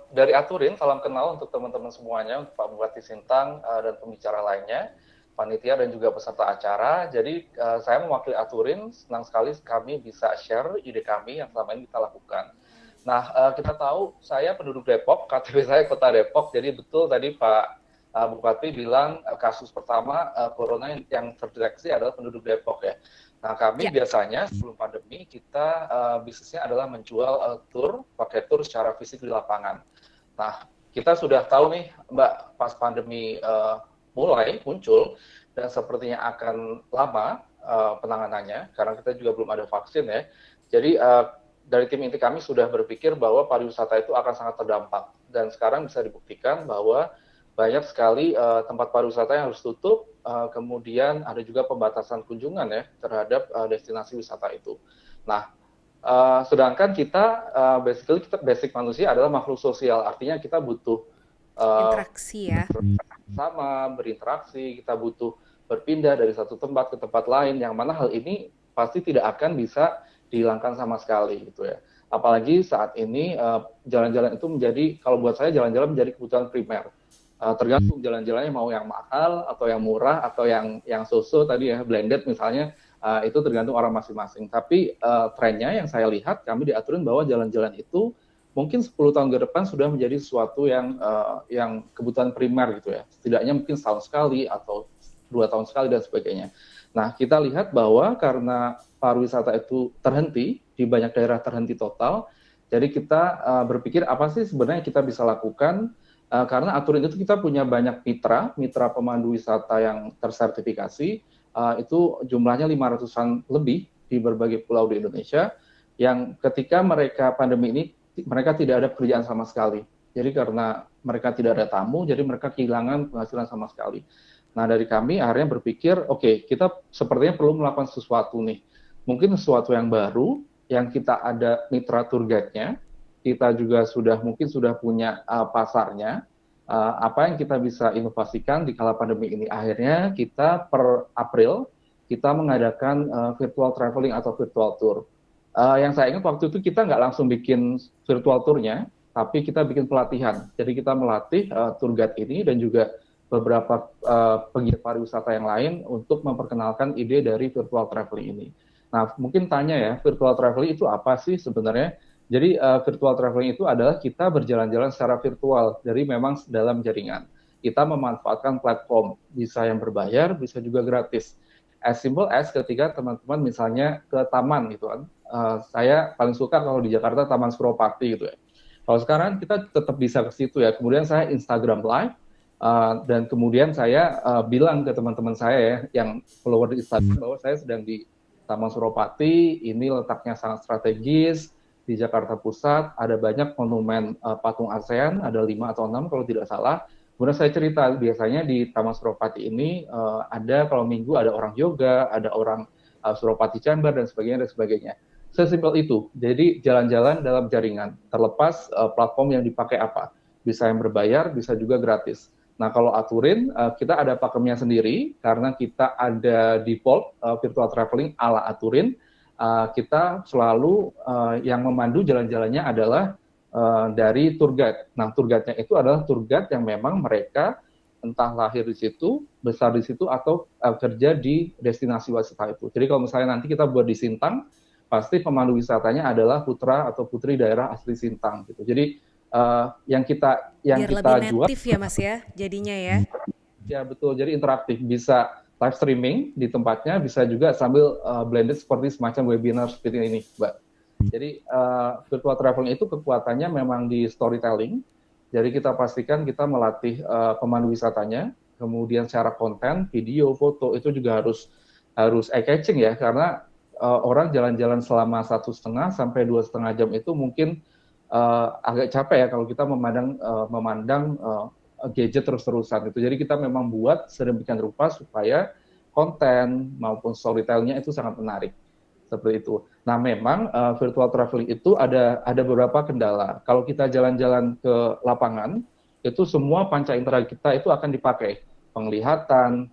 S6: dari Aturin, salam kenal untuk teman-teman semuanya, untuk Pak Bupati Sintang dan pembicara lainnya, panitia dan juga peserta acara. Jadi saya mewakili Aturin, senang sekali kami bisa share ide kami yang selama ini kita lakukan. Nah, kita tahu saya penduduk Depok, KTP saya Kota Depok, jadi betul tadi Pak Bupati bilang kasus pertama corona yang terdeteksi adalah penduduk Depok ya. Nah, kami biasanya sebelum pandemi kita bisnisnya adalah menjual tour, pakai tour secara fisik di lapangan. Nah, kita sudah tahu nih Mbak, pas pandemi mulai muncul dan sepertinya akan lama penanganannya karena kita juga belum ada vaksin ya. Jadi dari tim inti kami sudah berpikir bahwa pariwisata itu akan sangat terdampak dan sekarang bisa dibuktikan bahwa banyak sekali tempat pariwisata yang harus tutup, kemudian ada juga pembatasan kunjungan ya terhadap destinasi wisata itu. Nah, sedangkan kita basic manusia adalah makhluk sosial, artinya kita butuh
S1: Interaksi ya.
S6: sama berinteraksi, kita butuh berpindah dari satu tempat ke tempat lain, yang mana hal ini pasti tidak akan bisa dihilangkan sama sekali gitu ya. Apalagi saat ini jalan-jalan itu menjadi, kalau buat saya jalan-jalan menjadi kebutuhan primer. Tergantung jalan-jalannya mau yang mahal atau yang murah atau yang so-so tadi ya, blended misalnya, itu tergantung orang masing-masing. Tapi trennya yang saya lihat, kami diaturin bahwa jalan-jalan itu mungkin 10 tahun ke depan sudah menjadi sesuatu yang kebutuhan primer gitu ya. Setidaknya mungkin setahun sekali atau 2 tahun sekali dan sebagainya. Nah, kita lihat bahwa karena pariwisata itu terhenti, di banyak daerah terhenti total, jadi kita berpikir apa sih sebenarnya kita bisa lakukan, karena Aturin itu kita punya banyak mitra pemandu wisata yang tersertifikasi, itu jumlahnya 500-an lebih di berbagai pulau di Indonesia, yang ketika mereka pandemi ini, mereka tidak ada pekerjaan sama sekali. Jadi karena mereka tidak ada tamu, jadi mereka kehilangan penghasilan sama sekali. Nah, dari kami akhirnya berpikir, oke, kita sepertinya perlu melakukan sesuatu nih. Mungkin sesuatu yang baru, yang kita ada mitra tour guide-nya, kita juga mungkin sudah punya pasarnya, apa yang kita bisa inovasikan di kala pandemi ini. Akhirnya kita per April, kita mengadakan virtual traveling atau virtual tour. Yang saya ingat waktu itu kita nggak langsung bikin virtual tour-nya, tapi kita bikin pelatihan. Jadi kita melatih tour guide ini dan juga beberapa pegiat pariwisata yang lain untuk memperkenalkan ide dari virtual traveling ini. Nah, mungkin tanya ya, virtual traveling itu apa sih sebenarnya? Jadi virtual traveling itu adalah kita berjalan-jalan secara virtual, dari memang dalam jaringan. Kita memanfaatkan platform, bisa yang berbayar, bisa juga gratis. As simple as ketika teman-teman misalnya ke taman gitu kan. Saya paling suka kalau di Jakarta Taman Suropati gitu ya. Kalau sekarang kita tetap bisa ke situ ya. Kemudian saya Instagram Live, dan kemudian saya bilang ke teman-teman saya ya, yang follower di Instagram bahwa saya sedang di Taman Suropati, ini letaknya sangat strategis, di Jakarta Pusat, ada banyak monumen patung ASEAN, ada 5 atau 6 kalau tidak salah. Kemudian saya cerita, biasanya di Taman Suropati ini ada kalau minggu ada orang yoga, ada orang Suropati Chamber dan sebagainya. Sesimpel itu. Jadi jalan-jalan dalam jaringan, terlepas platform yang dipakai apa. Bisa yang berbayar, bisa juga gratis. Nah, kalau Aturin, kita ada pakemnya sendiri, karena kita ada default virtual traveling ala Aturin. Kita selalu yang memandu jalan-jalannya adalah dari tour guide. Nah, tour guide-nya itu adalah tour guide yang memang mereka entah lahir di situ, besar di situ, atau kerja di destinasi wisata itu. Jadi kalau misalnya nanti kita buat di Sintang, pasti pemandu wisatanya adalah putra atau putri daerah asli Sintang gitu. Jadi yang
S1: Biar
S6: kita
S1: lebih
S6: jual.
S1: native ya Mas ya, jadinya ya.
S6: Ya betul, jadi interaktif, bisa live streaming di tempatnya, bisa juga sambil blended seperti semacam webinar seperti ini, Mbak. Jadi virtual traveling itu kekuatannya memang di storytelling. Jadi kita pastikan kita melatih pemandu wisatanya, kemudian secara konten, video, foto itu juga harus eye-catching ya, karena orang jalan-jalan selama 1,5 sampai 2,5 jam itu mungkin agak capek ya kalau kita memandang gadget terus-terusan itu. Jadi kita memang buat sedemikian rupa supaya konten maupun storytelling-nya itu sangat menarik. Seperti itu. Nah, memang virtual traveling itu ada beberapa kendala. Kalau kita jalan-jalan ke lapangan, itu semua panca indera kita itu akan dipakai. Penglihatan,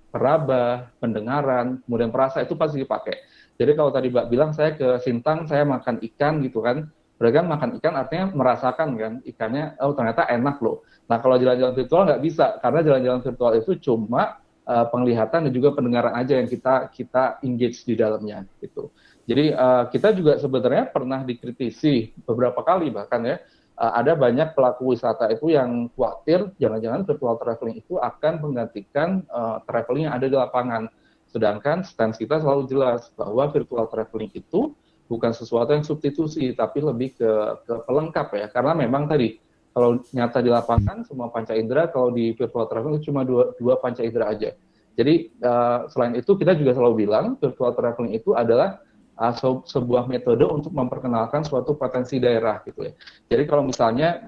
S6: peraba, pendengaran, kemudian perasa itu pasti dipakai. Jadi kalau tadi Mbak bilang saya ke Sintang, saya makan ikan gitu kan. Berarti kan makan ikan artinya merasakan kan ikannya, oh ternyata enak loh. Nah kalau jalan-jalan virtual nggak bisa, karena jalan-jalan virtual itu cuma penglihatan dan juga pendengaran aja yang kita engage di dalamnya gitu. Jadi kita juga sebenarnya pernah dikritisi beberapa kali bahkan ya, ada banyak pelaku wisata itu yang khawatir jangan-jangan virtual traveling itu akan menggantikan traveling yang ada di lapangan. Sedangkan stance kita selalu jelas bahwa virtual traveling itu bukan sesuatu yang substitusi, tapi lebih ke pelengkap ya. Karena memang tadi, kalau nyata di lapangan, semua panca indera, kalau di virtual traveling itu cuma dua panca indera aja. Jadi selain itu, kita juga selalu bilang, virtual traveling itu adalah sebuah metode untuk memperkenalkan suatu potensi daerah gitu ya. Jadi kalau misalnya,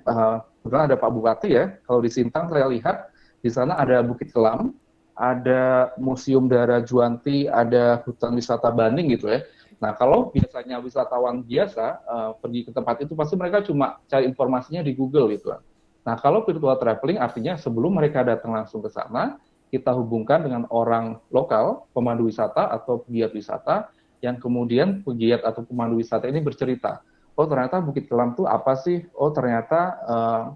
S6: kebetulan ada Pak Bupati ya, kalau di Sintang saya lihat, di sana ada Bukit Kelam, ada Museum Dara Juanti, ada hutan wisata Banding gitu ya. Nah, kalau biasanya wisatawan biasa pergi ke tempat itu, pasti mereka cuma cari informasinya di Google gitu. Nah, kalau virtual traveling artinya sebelum mereka datang langsung ke sana, kita hubungkan dengan orang lokal, pemandu wisata atau pegiat wisata, yang kemudian pegiat atau pemandu wisata ini bercerita, oh ternyata Bukit Kelam itu apa sih? Oh ternyata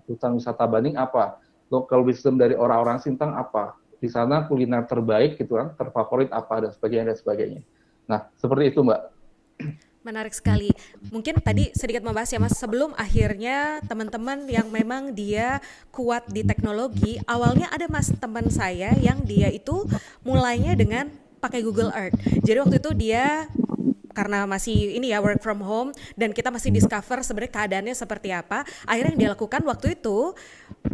S6: hutan wisata Banding apa? Local wisdom dari orang-orang Sintang apa? Di sana kuliner terbaik gitu kan, terfavorit apa, dan sebagainya, dan sebagainya. Nah, seperti itu Mbak.
S1: Menarik sekali. Mungkin tadi sedikit membahas ya Mas, sebelum akhirnya teman-teman yang memang dia kuat di teknologi, awalnya ada Mas teman saya yang dia itu mulainya dengan pakai Google Earth. Jadi waktu itu dia karena masih ini ya work from home dan kita masih discover sebenarnya keadaannya seperti apa. Akhirnya yang dia lakukan waktu itu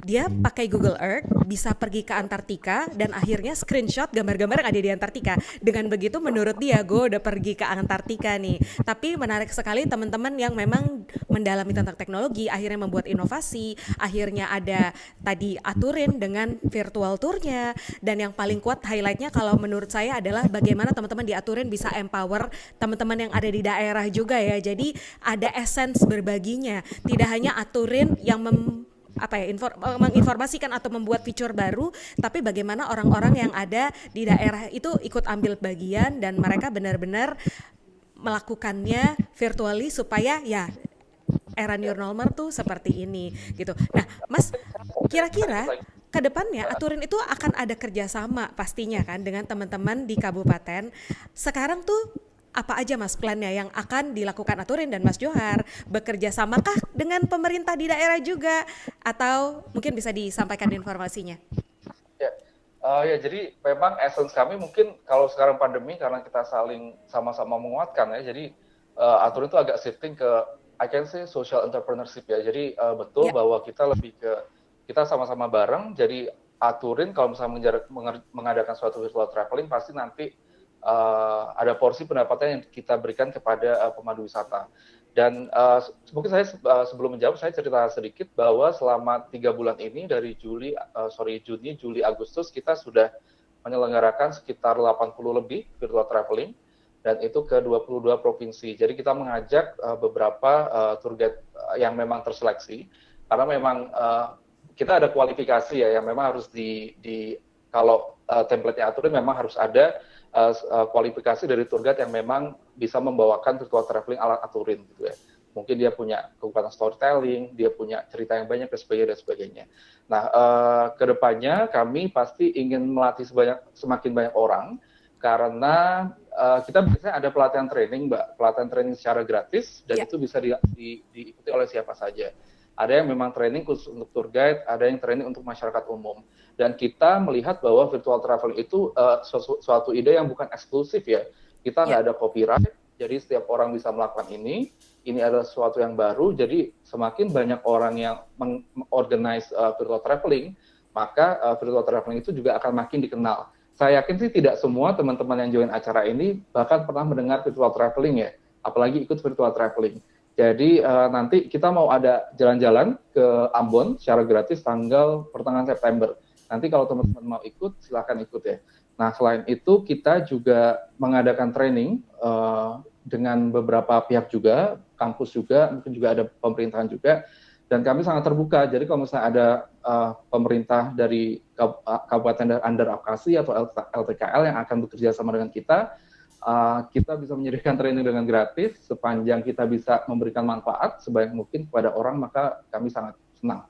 S1: dia pakai Google Earth bisa pergi ke Antartika dan akhirnya screenshot gambar-gambar yang ada di Antartika. Dengan begitu menurut dia gue udah pergi ke Antartika nih. Tapi menarik sekali teman-teman yang memang mendalami tentang teknologi akhirnya membuat inovasi, akhirnya ada tadi aturin dengan virtual tournya, dan yang paling kuat highlightnya kalau menurut saya adalah bagaimana teman-teman di aturin bisa empower teman-teman yang ada di daerah juga ya. Jadi ada essence berbaginya, tidak hanya aturin yang menginformasikan atau membuat fitur baru, tapi bagaimana orang-orang yang ada di daerah itu ikut ambil bagian dan mereka benar-benar melakukannya virtually supaya ya era new normal tuh seperti ini gitu. Nah, Mas, kira-kira ke depannya Aturin itu akan ada kerjasama pastinya kan dengan teman-teman di kabupaten. Sekarang tuh apa aja Mas plannya yang akan dilakukan Aturin dan Mas Johar? Bekerja samakah dengan pemerintah di daerah juga? Atau mungkin bisa disampaikan informasinya?
S6: Ya, jadi memang essence kami mungkin kalau sekarang pandemi karena kita saling sama-sama menguatkan ya, jadi Aturin itu agak shifting ke I can say social entrepreneurship ya. Jadi betul bahwa kita lebih ke kita sama-sama bareng. Jadi Aturin kalau misalnya mengadakan suatu virtual traveling pasti nanti ada porsi pendapatan yang kita berikan kepada pemandu wisata. Dan mungkin saya sebelum menjawab saya cerita sedikit bahwa selama 3 bulan ini dari Juni, Juli, Agustus kita sudah menyelenggarakan sekitar 80 lebih virtual traveling dan itu ke 22 provinsi. Jadi kita mengajak beberapa tour guide yang memang terseleksi karena memang kita ada kualifikasi ya yang memang harus kalau template-nya Aturin memang harus ada kualifikasi dari tour guide yang memang bisa membawakan virtual traveling ala Aturin gitu ya. Mungkin dia punya kekuatan storytelling, dia punya cerita yang banyak dan sebagainya. Nah, kedepannya kami pasti ingin melatih semakin banyak orang karena kita biasanya ada pelatihan training, Mbak, pelatihan training secara gratis dan itu bisa diikuti oleh siapa saja. Ada yang memang training khusus untuk tour guide, ada yang training untuk masyarakat umum. Dan kita melihat bahwa virtual traveling itu suatu ide yang bukan eksklusif ya. Kita nggak ada copyright, jadi setiap orang bisa melakukan ini. Ini adalah sesuatu yang baru, jadi semakin banyak orang yang mengorganize virtual traveling, maka virtual traveling itu juga akan makin dikenal. Saya yakin sih tidak semua teman-teman yang join acara ini bahkan pernah mendengar virtual traveling ya, apalagi ikut virtual traveling. Jadi nanti kita mau ada jalan-jalan ke Ambon secara gratis tanggal pertengahan September. Nanti kalau teman-teman mau ikut, silakan ikut ya. Nah, selain itu kita juga mengadakan training dengan beberapa pihak juga, kampus juga, mungkin juga ada pemerintahan juga. Dan kami sangat terbuka, jadi kalau misalnya ada pemerintah dari Kabupaten Under Apkasi atau LTKL yang akan bekerja sama dengan kita bisa menyediakan training dengan gratis, sepanjang kita bisa memberikan manfaat sebaik mungkin kepada orang, maka kami sangat senang.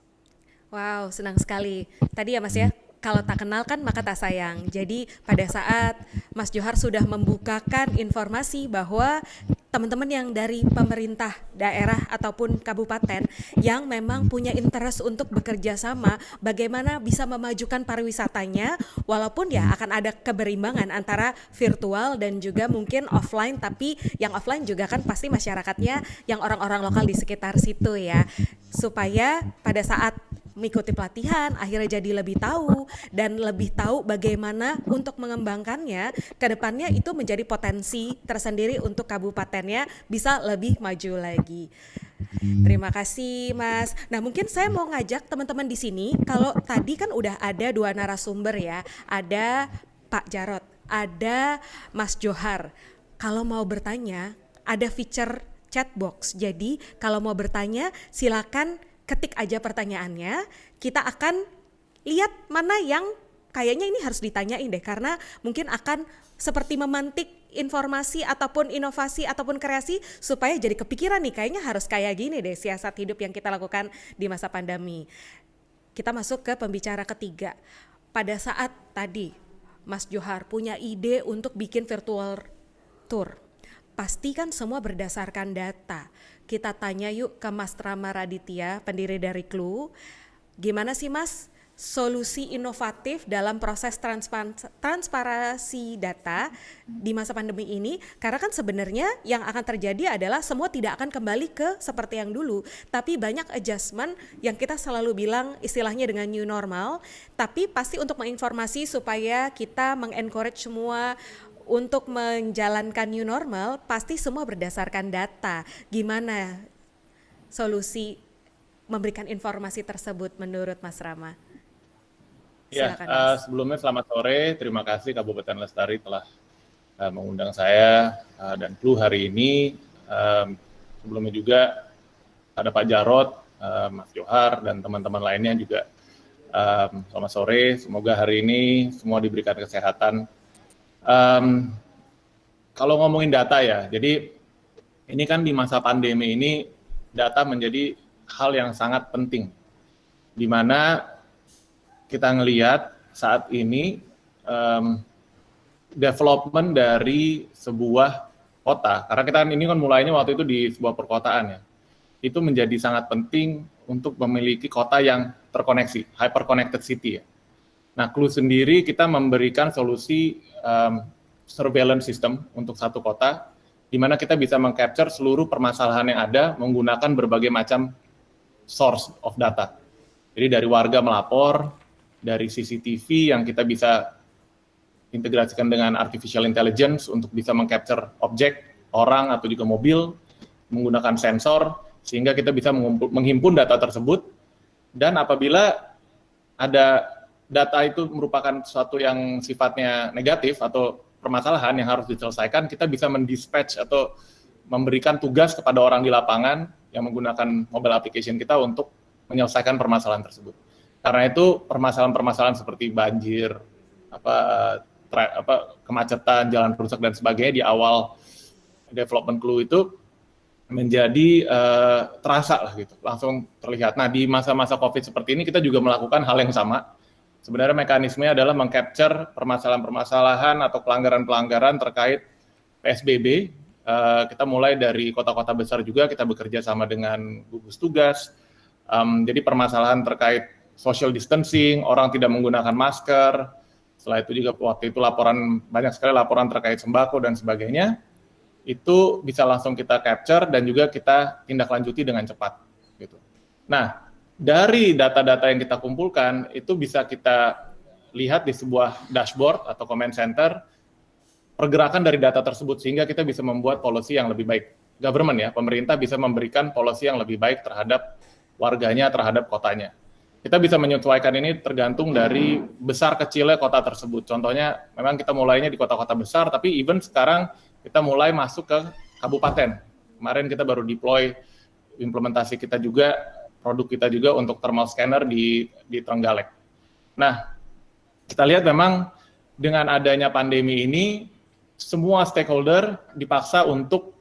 S1: Wow, senang sekali. Tadi ya Mas ya, kalau tak kenal kan maka tak sayang. Jadi pada saat Mas Johar sudah membukakan informasi bahwa teman-teman yang dari pemerintah daerah ataupun kabupaten yang memang punya interest untuk bekerja sama bagaimana bisa memajukan pariwisatanya, walaupun ya akan ada keberimbangan antara virtual dan juga mungkin offline, tapi yang offline juga kan pasti masyarakatnya yang orang-orang lokal di sekitar situ ya, supaya pada saat mengikuti pelatihan akhirnya jadi lebih tahu dan lebih tahu bagaimana untuk mengembangkannya ke depannya, itu menjadi potensi tersendiri untuk kabupatennya bisa lebih maju lagi. Terima kasih Mas. Nah, mungkin saya mau ngajak teman-teman di sini, kalau tadi kan udah ada 2 narasumber ya, ada Pak Jarot, ada Mas Johar. Kalau mau bertanya, ada feature chat box. Jadi kalau mau bertanya silakan ketik aja pertanyaannya, kita akan lihat mana yang kayaknya ini harus ditanyain deh, karena mungkin akan seperti memantik informasi ataupun inovasi ataupun kreasi supaya jadi kepikiran nih, kayaknya harus kayak gini deh siasat hidup yang kita lakukan di masa pandemi. Kita masuk ke pembicara ketiga. Pada saat tadi Mas Johar punya ide untuk bikin virtual tour, pasti kan semua berdasarkan data. Kita tanya yuk ke Mas Rama Raditya, pendiri dari Clue. Gimana sih Mas solusi inovatif dalam proses transparansi data di masa pandemi ini? Karena kan sebenarnya yang akan terjadi adalah semua tidak akan kembali ke seperti yang dulu, tapi banyak adjustment yang kita selalu bilang istilahnya dengan new normal, tapi pasti untuk menginformasi supaya kita mengencourage semua untuk menjalankan new normal, pasti semua berdasarkan data. Gimana solusi memberikan informasi tersebut menurut Mas Rama?
S7: Ya,
S1: Silakan, Mas.
S7: sebelumnya selamat sore. Terima kasih Kabupaten Lestari telah mengundang saya dan Clue hari ini. Sebelumnya juga ada Pak Jarot, Mas Johar, dan teman-teman lainnya juga. Selamat sore. Semoga hari ini semua diberikan kesehatan. Kalau ngomongin data ya, jadi ini kan di masa pandemi ini data menjadi hal yang sangat penting, di mana kita ngelihat saat ini development dari sebuah kota, karena kita ini kan mulainya waktu itu di sebuah perkotaan ya, itu menjadi sangat penting untuk memiliki kota yang terkoneksi, hyper connected city ya. Nah, Clue sendiri kita memberikan solusi surveillance system untuk satu kota, di mana kita bisa meng-capture seluruh permasalahan yang ada menggunakan berbagai macam source of data. Jadi dari warga melapor, dari CCTV yang kita bisa integrasikan dengan artificial intelligence untuk bisa meng-capture objek, orang atau juga mobil, menggunakan sensor, sehingga kita bisa menghimpun data tersebut, dan apabila ada data itu merupakan sesuatu yang sifatnya negatif atau permasalahan yang harus diselesaikan, kita bisa mendispatch atau memberikan tugas kepada orang di lapangan yang menggunakan mobile application kita untuk menyelesaikan permasalahan tersebut. Karena itu permasalahan-permasalahan seperti banjir, kemacetan, jalan rusak dan sebagainya di awal development Clue itu menjadi terasa lah gitu, langsung terlihat. Nah, di masa-masa COVID seperti ini kita juga melakukan hal yang sama. Sebenarnya mekanismenya adalah meng-capture permasalahan-permasalahan atau pelanggaran-pelanggaran terkait PSBB. Kita mulai dari kota-kota besar juga, kita bekerja sama dengan gugus tugas, Jadi permasalahan terkait social distancing, orang tidak menggunakan masker. Setelah itu juga waktu itu banyak sekali laporan terkait sembako dan sebagainya. Itu bisa langsung kita capture dan juga kita tindak lanjuti dengan cepat. Gitu. Nah, dari data-data yang kita kumpulkan itu bisa kita lihat di sebuah dashboard atau command center pergerakan dari data tersebut sehingga kita bisa membuat policy yang lebih baik. Government ya, pemerintah bisa memberikan policy yang lebih baik terhadap warganya, terhadap kotanya. Kita bisa menyesuaikan ini tergantung dari besar kecilnya kota tersebut. Contohnya, memang kita mulainya di kota-kota besar, tapi even sekarang kita mulai masuk ke kabupaten. Kemarin kita baru deploy implementasi kita juga, produk kita juga untuk thermal scanner di Trenggalek. Nah, kita lihat memang dengan adanya pandemi ini, semua stakeholder dipaksa untuk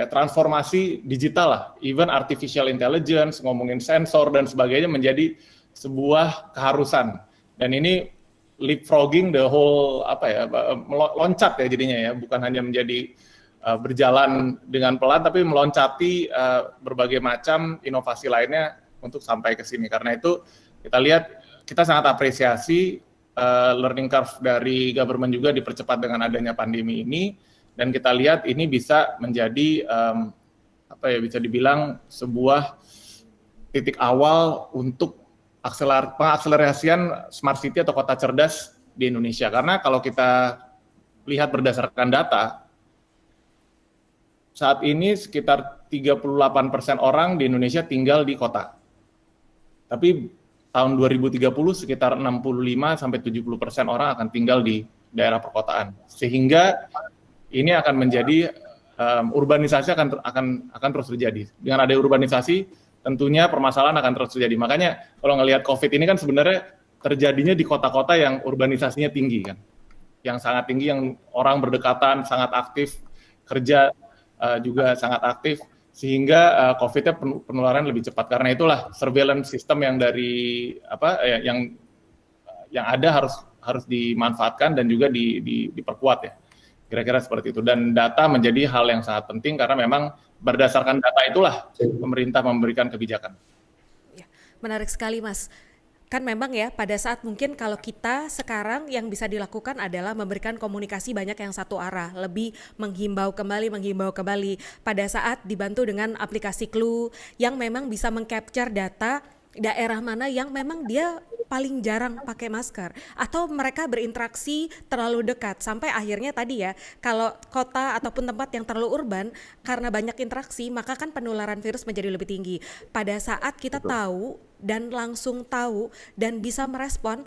S7: transformasi digital lah, even artificial intelligence, ngomongin sensor dan sebagainya menjadi sebuah keharusan. Dan ini leapfrogging the whole meloncat ya jadinya ya, bukan hanya menjadi berjalan dengan pelan tapi meloncati berbagai macam inovasi lainnya untuk sampai ke sini. Karena itu kita lihat, kita sangat apresiasi learning curve dari government juga dipercepat dengan adanya pandemi ini. Dan kita lihat ini bisa menjadi bisa dibilang sebuah titik awal untuk pengakselerasian smart city atau kota cerdas di Indonesia. Karena kalau kita lihat berdasarkan data, saat ini sekitar 38% orang di Indonesia tinggal di kota. Tapi tahun 2030 sekitar 65-70% orang akan tinggal di daerah perkotaan. Sehingga ini akan menjadi urbanisasi akan terus terjadi. Dengan adanya urbanisasi, tentunya permasalahan akan terus terjadi. Makanya kalau ngelihat COVID ini kan sebenarnya terjadinya di kota-kota yang urbanisasinya tinggi kan, yang sangat tinggi, yang orang berdekatan, sangat aktif, kerja juga sangat aktif, sehingga COVID-nya penularan lebih cepat. Karena itulah surveillance system yang yang ada harus dimanfaatkan dan juga diperkuat ya. Kira-kira seperti itu. Dan data menjadi hal yang sangat penting karena memang berdasarkan data itulah pemerintah memberikan kebijakan.
S1: Ya, menarik sekali Mas. Kan memang ya pada saat mungkin kalau kita sekarang yang bisa dilakukan adalah memberikan komunikasi banyak yang satu arah, lebih menghimbau kembali pada saat dibantu dengan aplikasi Clue yang memang bisa mengcapture data daerah mana yang memang dia paling jarang pakai masker atau mereka berinteraksi terlalu dekat sampai akhirnya tadi ya, kalau kota ataupun tempat yang terlalu urban karena banyak interaksi maka kan penularan virus menjadi lebih tinggi. Pada saat kita tahu dan langsung tahu dan bisa merespon,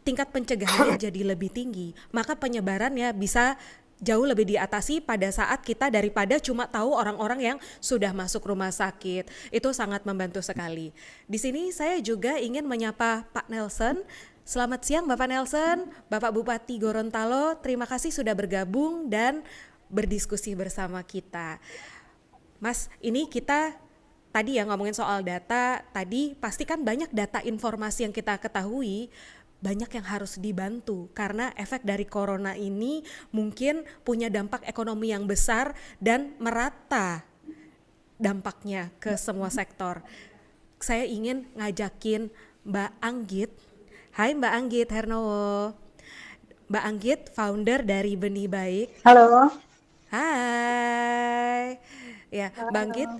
S1: tingkat pencegahannya jadi lebih tinggi, maka penyebarannya bisa jauh lebih diatasi pada saat kita daripada cuma tahu orang-orang yang sudah masuk rumah sakit. Itu sangat membantu sekali. Di sini saya juga ingin menyapa Pak Nelson. Selamat siang Bapak Nelson, Bapak Bupati Gorontalo, terima kasih sudah bergabung dan berdiskusi bersama kita. Mas, ini kita tadi ya ngomongin soal data, tadi pasti kan banyak data informasi yang kita ketahui, banyak yang harus dibantu karena efek dari corona ini mungkin punya dampak ekonomi yang besar dan merata dampaknya ke semua sektor. Saya ingin ngajakin Mbak Anggit. Hai Mbak Anggit Hernowo. Mbak Anggit founder dari Benih Baik.
S8: Halo.
S1: Hai. Ya, Mbak Anggit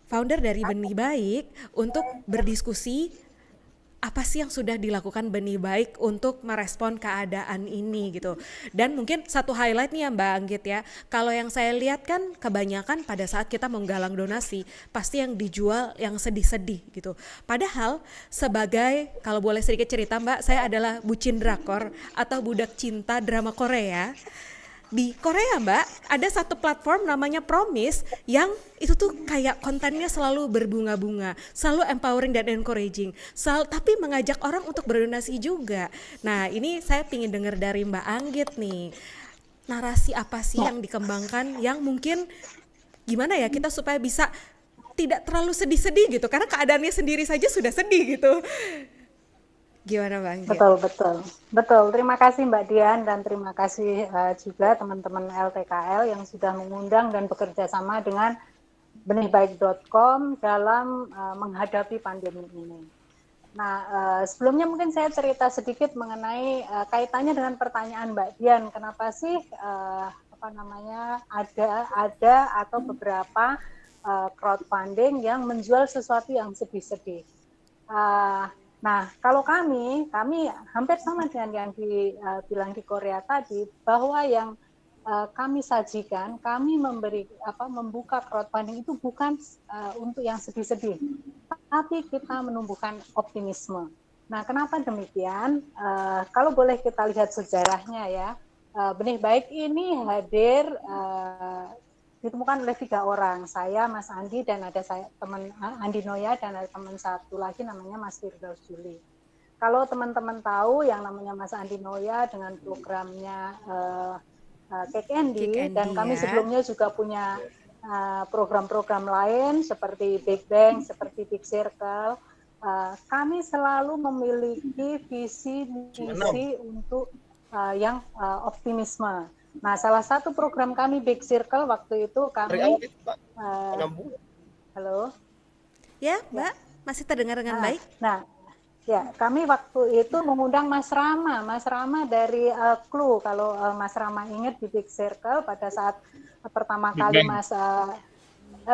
S1: founder dari Benih Baik untuk berdiskusi apa sih yang sudah dilakukan Benih Baik untuk merespon keadaan ini gitu. Dan mungkin satu highlight nih ya Mbak Anggit ya, kalau yang saya lihat kan kebanyakan pada saat kita menggalang donasi pasti yang dijual yang sedih-sedih gitu. Padahal sebagai, kalau boleh sedikit cerita Mbak, saya adalah bucin drakor atau budak cinta drama Korea. Di Korea Mbak, ada satu platform namanya Promise yang itu tuh kayak kontennya selalu berbunga-bunga, selalu empowering dan encouraging, tapi mengajak orang untuk berdonasi juga. Nah ini saya ingin dengar dari Mbak Anggit nih, narasi apa sih yang dikembangkan yang mungkin gimana ya kita supaya bisa tidak terlalu sedih-sedih gitu, karena keadaannya sendiri saja sudah sedih gitu. Gimana Mbak Anggit?
S8: Betul. Terima kasih Mbak Dian dan terima kasih juga teman-teman LTKL yang sudah mengundang dan bekerja sama dengan benihbaik.com dalam menghadapi pandemi ini. Nah, sebelumnya mungkin saya cerita sedikit mengenai kaitannya dengan pertanyaan Mbak Dian, kenapa sih ada atau beberapa crowdfunding yang menjual sesuatu yang sedih-sedih. Nah, kalau kami hampir sama dengan yang dibilang di Korea tadi, bahwa yang kami sajikan, kami membuka crowdfunding itu bukan untuk yang sedih-sedih, tapi kita menumbuhkan optimisme. Nah, kenapa demikian? Kalau boleh kita lihat sejarahnya ya, Benih Baik ini hadir ditemukan oleh 3 orang, saya, Mas Andi, dan ada saya teman Andi Noya, dan ada teman satu lagi namanya Mas Firdaus Juli. Kalau teman-teman tahu yang namanya Mas Andi Noya dengan programnya Cake Andy, dan kami sebelumnya juga punya program-program lain seperti Big Bang, seperti Big Circle. Kami selalu memiliki visi misi untuk yang optimisme. Nah, salah satu program kami Big Circle waktu itu kami halo.
S1: Ya, Mbak, masih terdengar dengan baik?
S8: Nah, ya, kami waktu itu mengundang Mas Rama dari Clue. Kalau Mas Rama ingat di Big Circle pada saat pertama kali Mas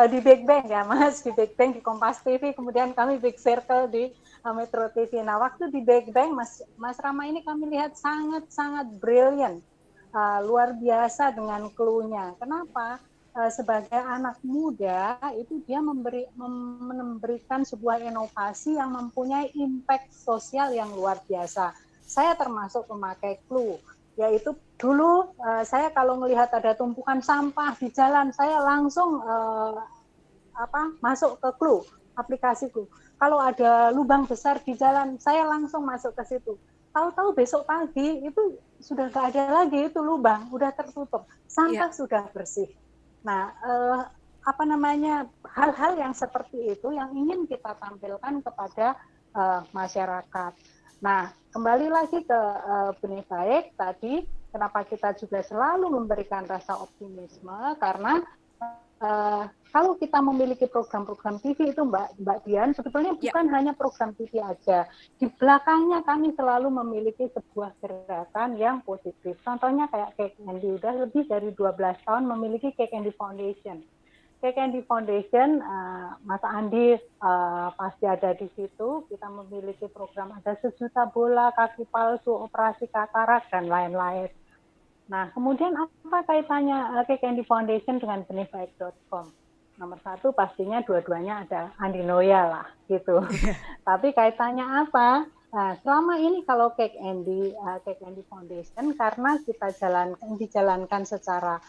S8: di Big Bang ya Mas, di Big Bang di Kompas TV, kemudian kami Big Circle di Metro TV. Nah, waktu di Big Bang Mas Rama ini kami lihat sangat brilliant, luar biasa dengan clue-nya. Kenapa? Sebagai anak muda itu dia memberikan sebuah inovasi yang mempunyai impact sosial yang luar biasa. Saya termasuk pemakai Clue, yaitu dulu saya kalau melihat ada tumpukan sampah di jalan, saya langsung masuk ke Clue, aplikasi Clue. Kalau ada lubang besar di jalan, saya langsung masuk ke situ. Tahu-tahu besok pagi itu sudah nggak ada lagi itu lubang, udah tertutup, sampah sudah bersih. Nah, hal-hal yang seperti itu yang ingin kita tampilkan kepada masyarakat. Nah, kembali lagi ke Benih Baik tadi, kenapa kita juga selalu memberikan rasa optimisme, karena kalau kita memiliki program-program TV itu Mbak Dian, sebetulnya bukan hanya program TV aja. Di belakangnya kami selalu memiliki sebuah gerakan yang positif. Contohnya kayak Cake Andy, udah lebih dari 12 tahun memiliki Cake Andy Foundation. Cake Andy Foundation, Mas Andi pasti ada di situ. Kita memiliki program ada 1 juta bola, kaki palsu, operasi katarak, dan lain-lain. Nah, kemudian apa kaitannya Cake Andy Foundation dengan benihbaik.com? Nomor 1 pastinya dua-duanya ada Andi Noya lah, gitu. Tapi kaitannya apa? Nah, selama ini kalau Cake Andy Foundation, karena kita dijalankan secara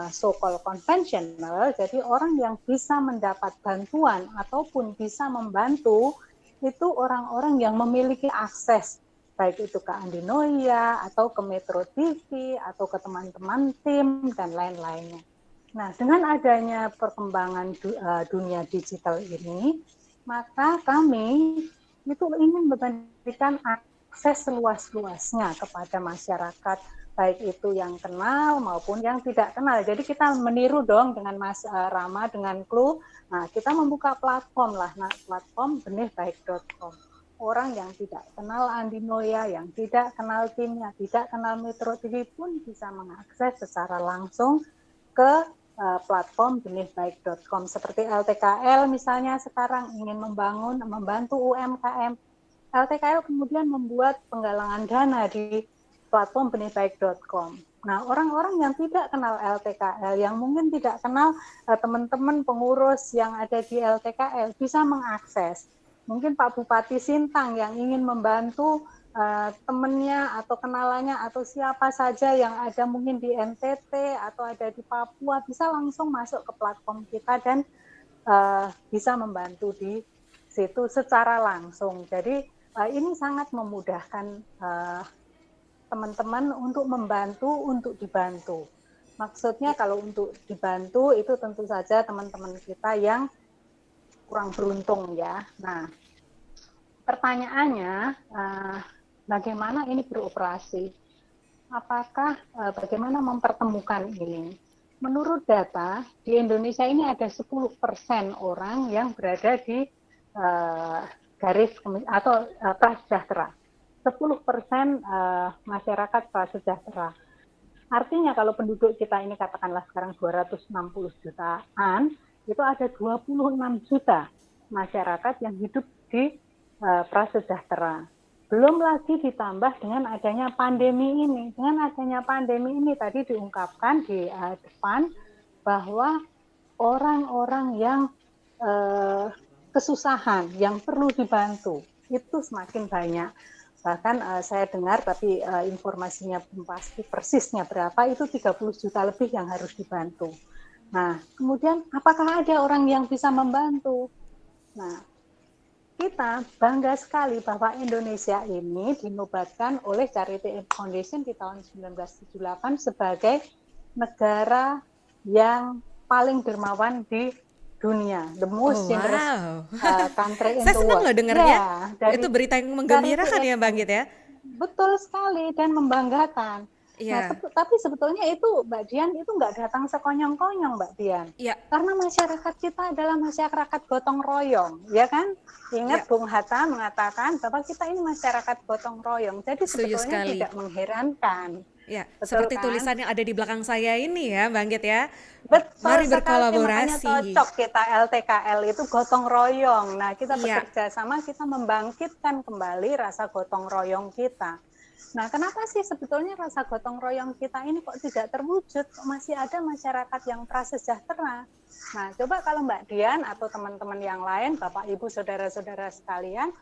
S8: so-called konvensional, jadi orang yang bisa mendapat bantuan ataupun bisa membantu itu orang-orang yang memiliki akses, baik itu ke Andi Noya atau ke Metro TV atau ke teman-teman tim dan lain-lainnya. Nah, dengan adanya perkembangan dunia digital ini, maka kami itu ingin memberikan akses seluas-luasnya kepada masyarakat, baik itu yang kenal maupun yang tidak kenal. Jadi kita meniru dong dengan Mas Rama, dengan Clue. Nah, kita membuka platform lah, platform benihbaik.com. Orang yang tidak kenal Andi Noya, yang tidak kenal timnya, tidak kenal Metro TV pun bisa mengakses secara langsung ke platform benihbaik.com. Seperti LTKL misalnya sekarang ingin membantu UMKM. LTKL kemudian membuat penggalangan dana di platform benihbaik.com. Nah, orang-orang yang tidak kenal LTKL, yang mungkin tidak kenal teman-teman pengurus yang ada di LTKL bisa mengakses. Mungkin Pak Bupati Sintang yang ingin membantu temannya atau kenalannya atau siapa saja yang ada mungkin di NTT atau ada di Papua bisa langsung masuk ke platform kita dan bisa membantu di situ secara langsung. Jadi ini sangat memudahkan teman-teman untuk membantu, untuk dibantu. Maksudnya kalau untuk dibantu itu tentu saja teman-teman kita yang kurang beruntung ya. Nah, pertanyaannya bagaimana ini beroperasi? Apakah bagaimana mempertemukan ini? menurut data di Indonesia ini ada 10% orang yang berada di garis atau prasejahtera. 10% masyarakat prasejahtera. Artinya kalau penduduk kita ini katakanlah sekarang 260 jutaan, itu ada 26 juta masyarakat yang hidup di prasejahtera. Belum lagi ditambah dengan adanya pandemi ini. Dengan adanya pandemi ini tadi diungkapkan di depan bahwa orang-orang yang kesusahan, yang perlu dibantu, itu semakin banyak. Bahkan saya dengar, tapi informasinya belum pasti persisnya berapa, itu 30 juta lebih yang harus dibantu. Nah, kemudian apakah ada orang yang bisa membantu? Nah, kita bangga sekali bahwa Indonesia ini dinobatkan oleh Charity Aid Foundation di tahun 1978 sebagai negara yang paling dermawan di dunia, the most generous country in
S1: Saya
S8: the
S1: senang
S8: world.
S1: loh dengarnya.
S8: Ya,
S1: Itu berita yang menggembirakan ya Mbak Git ya?
S8: Betul sekali dan membanggakan.
S1: Iya.
S8: Nah, tapi sebetulnya itu Mbak Dian itu nggak datang sekonyong-konyong Mbak Dian.
S1: Iya.
S8: Karena masyarakat kita adalah masyarakat gotong royong, ya kan? Ingat Bung Hatta mengatakan bahwa kita ini masyarakat gotong royong. Jadi
S1: Setuju
S8: sebetulnya
S1: sekali.
S8: tidak mengherankan.
S1: Ya,
S8: Betul
S1: seperti
S8: kan?
S1: tulisan yang ada di belakang saya ini ya, Bang Git ya.
S8: Betul
S1: Mari
S8: sekali,
S1: berkolaborasi.
S8: makanya cocok kita LTKL itu gotong royong. Nah, kita
S1: Iya.
S8: bekerja sama, kita membangkitkan kembali rasa gotong royong kita. Nah, kenapa sih sebetulnya rasa gotong royong kita ini kok tidak terwujud? Kok masih ada masyarakat yang prasejahtera? Nah, coba kalau Mbak Dian atau teman-teman yang lain, Bapak, Ibu, Saudara-saudara sekalian,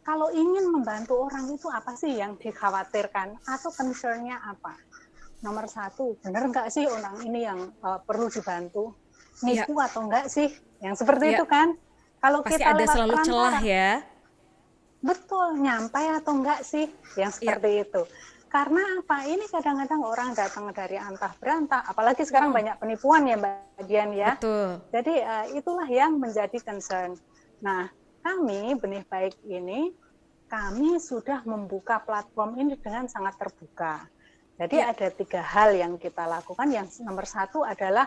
S8: kalau ingin membantu orang itu apa sih yang dikhawatirkan atau concern-nya apa? Nomor satu, benar nggak sih orang ini yang perlu dibantu? Nipu atau enggak sih? Yang seperti itu kan? Kalau
S1: Pasti
S8: kita
S1: ada
S8: lewat
S1: selalu celah
S8: perantara,
S1: ya.
S8: betul, nyampai atau enggak sih? Yang seperti itu. Karena apa? Ini kadang-kadang orang datang dari antah berantah, apalagi sekarang banyak penipuan ya Mbak Dian ya.
S1: Betul.
S8: Jadi itulah yang menjadi concern. Nah, kami Benih Baik ini, kami sudah membuka platform ini dengan sangat terbuka. Jadi ada 3 hal yang kita lakukan. Yang nomor 1 adalah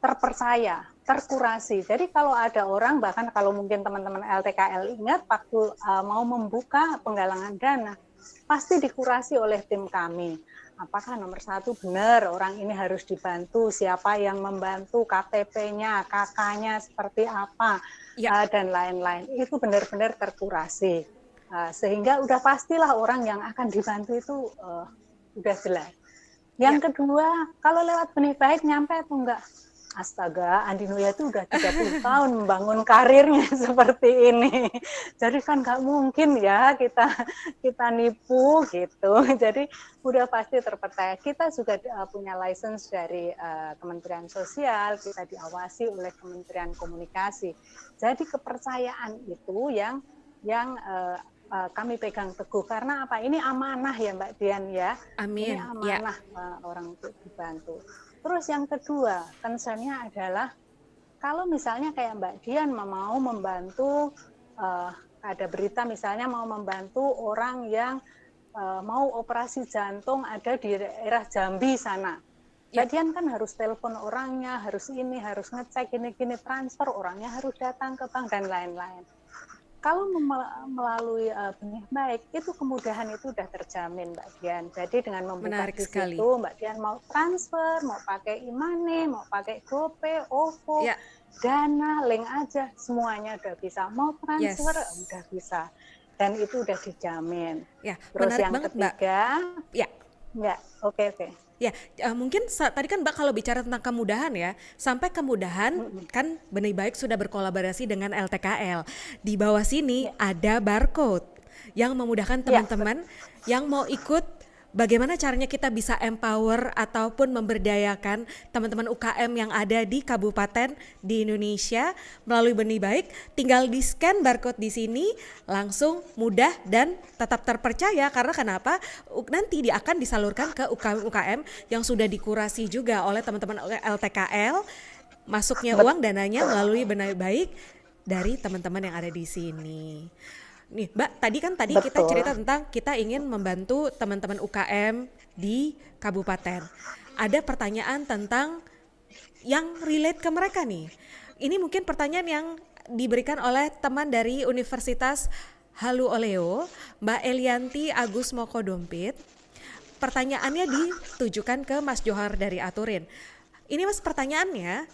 S8: terpercaya, terkurasi. Jadi kalau ada orang, bahkan kalau mungkin teman-teman LTKL ingat, waktu mau membuka penggalangan dana, pasti dikurasi oleh tim kami. Apakah nomor 1 benar orang ini harus dibantu, siapa yang membantu, KTP-nya, KK-nya seperti apa, dan lain-lain. Itu benar-benar terkurasi. Sehingga udah pastilah orang yang akan dibantu itu udah jelas. Yang kedua, kalau lewat Benih Baik nyampe atau enggak? Astaga, Andi Nuya itu udah 30 tahun membangun karirnya seperti ini. Jadi kan nggak mungkin ya kita nipu gitu. Jadi udah pasti terpercaya. Kita juga punya license dari Kementerian Sosial, kita diawasi oleh Kementerian Komunikasi. Jadi kepercayaan itu yang kami pegang teguh, karena apa? Ini amanah ya Mbak Dian ya.
S1: Amin.
S8: Ini amanah orang untuk dibantu. Terus yang kedua, concern-nya adalah kalau misalnya kayak Mbak Dian mau membantu, ada berita misalnya mau membantu orang yang mau operasi jantung ada di daerah Jambi sana. Mbak Dian kan harus telepon orangnya, harus ini, harus ngecek gini-gini, transfer orangnya harus datang ke bank dan lain-lain. Kalau melalui Benih Baik, itu kemudahan itu sudah terjamin Mbak Dian. Jadi dengan membuka di situ, Mbak Dian mau transfer, mau pakai e-money, mau pakai GoPay, OVO, Dana, link aja, semuanya udah bisa. Mau transfer, udah bisa. Dan itu udah dijamin.
S1: Ya,
S8: terus yang
S1: banget,
S8: ketiga, oke.
S1: Ya, mungkin tadi kan Mbak kalau bicara tentang kemudahan ya, sampai kemudahan kan Benih Baik sudah berkolaborasi dengan LTKL. Di bawah sini ada barcode yang memudahkan teman-teman yang mau ikut, bagaimana caranya kita bisa empower ataupun memberdayakan teman-teman UKM yang ada di kabupaten di Indonesia melalui Benih Baik. Tinggal di scan barcode di sini, langsung mudah dan tetap terpercaya. Karena kenapa? Nanti dia akan disalurkan ke UKM yang sudah dikurasi juga oleh teman-teman LTKL. Masuknya uang dananya melalui Benih Baik dari teman-teman yang ada di sini. Nih Mbak, tadi kita cerita tentang kita ingin membantu teman-teman UKM di kabupaten. Ada pertanyaan tentang yang relate ke mereka nih. Ini mungkin pertanyaan yang diberikan oleh teman dari Universitas Halu Oleo, Mbak Elianti Agus Moko Dompit. Pertanyaannya ditujukan ke Mas Johar dari Aturin. Ini Mas, pertanyaannya,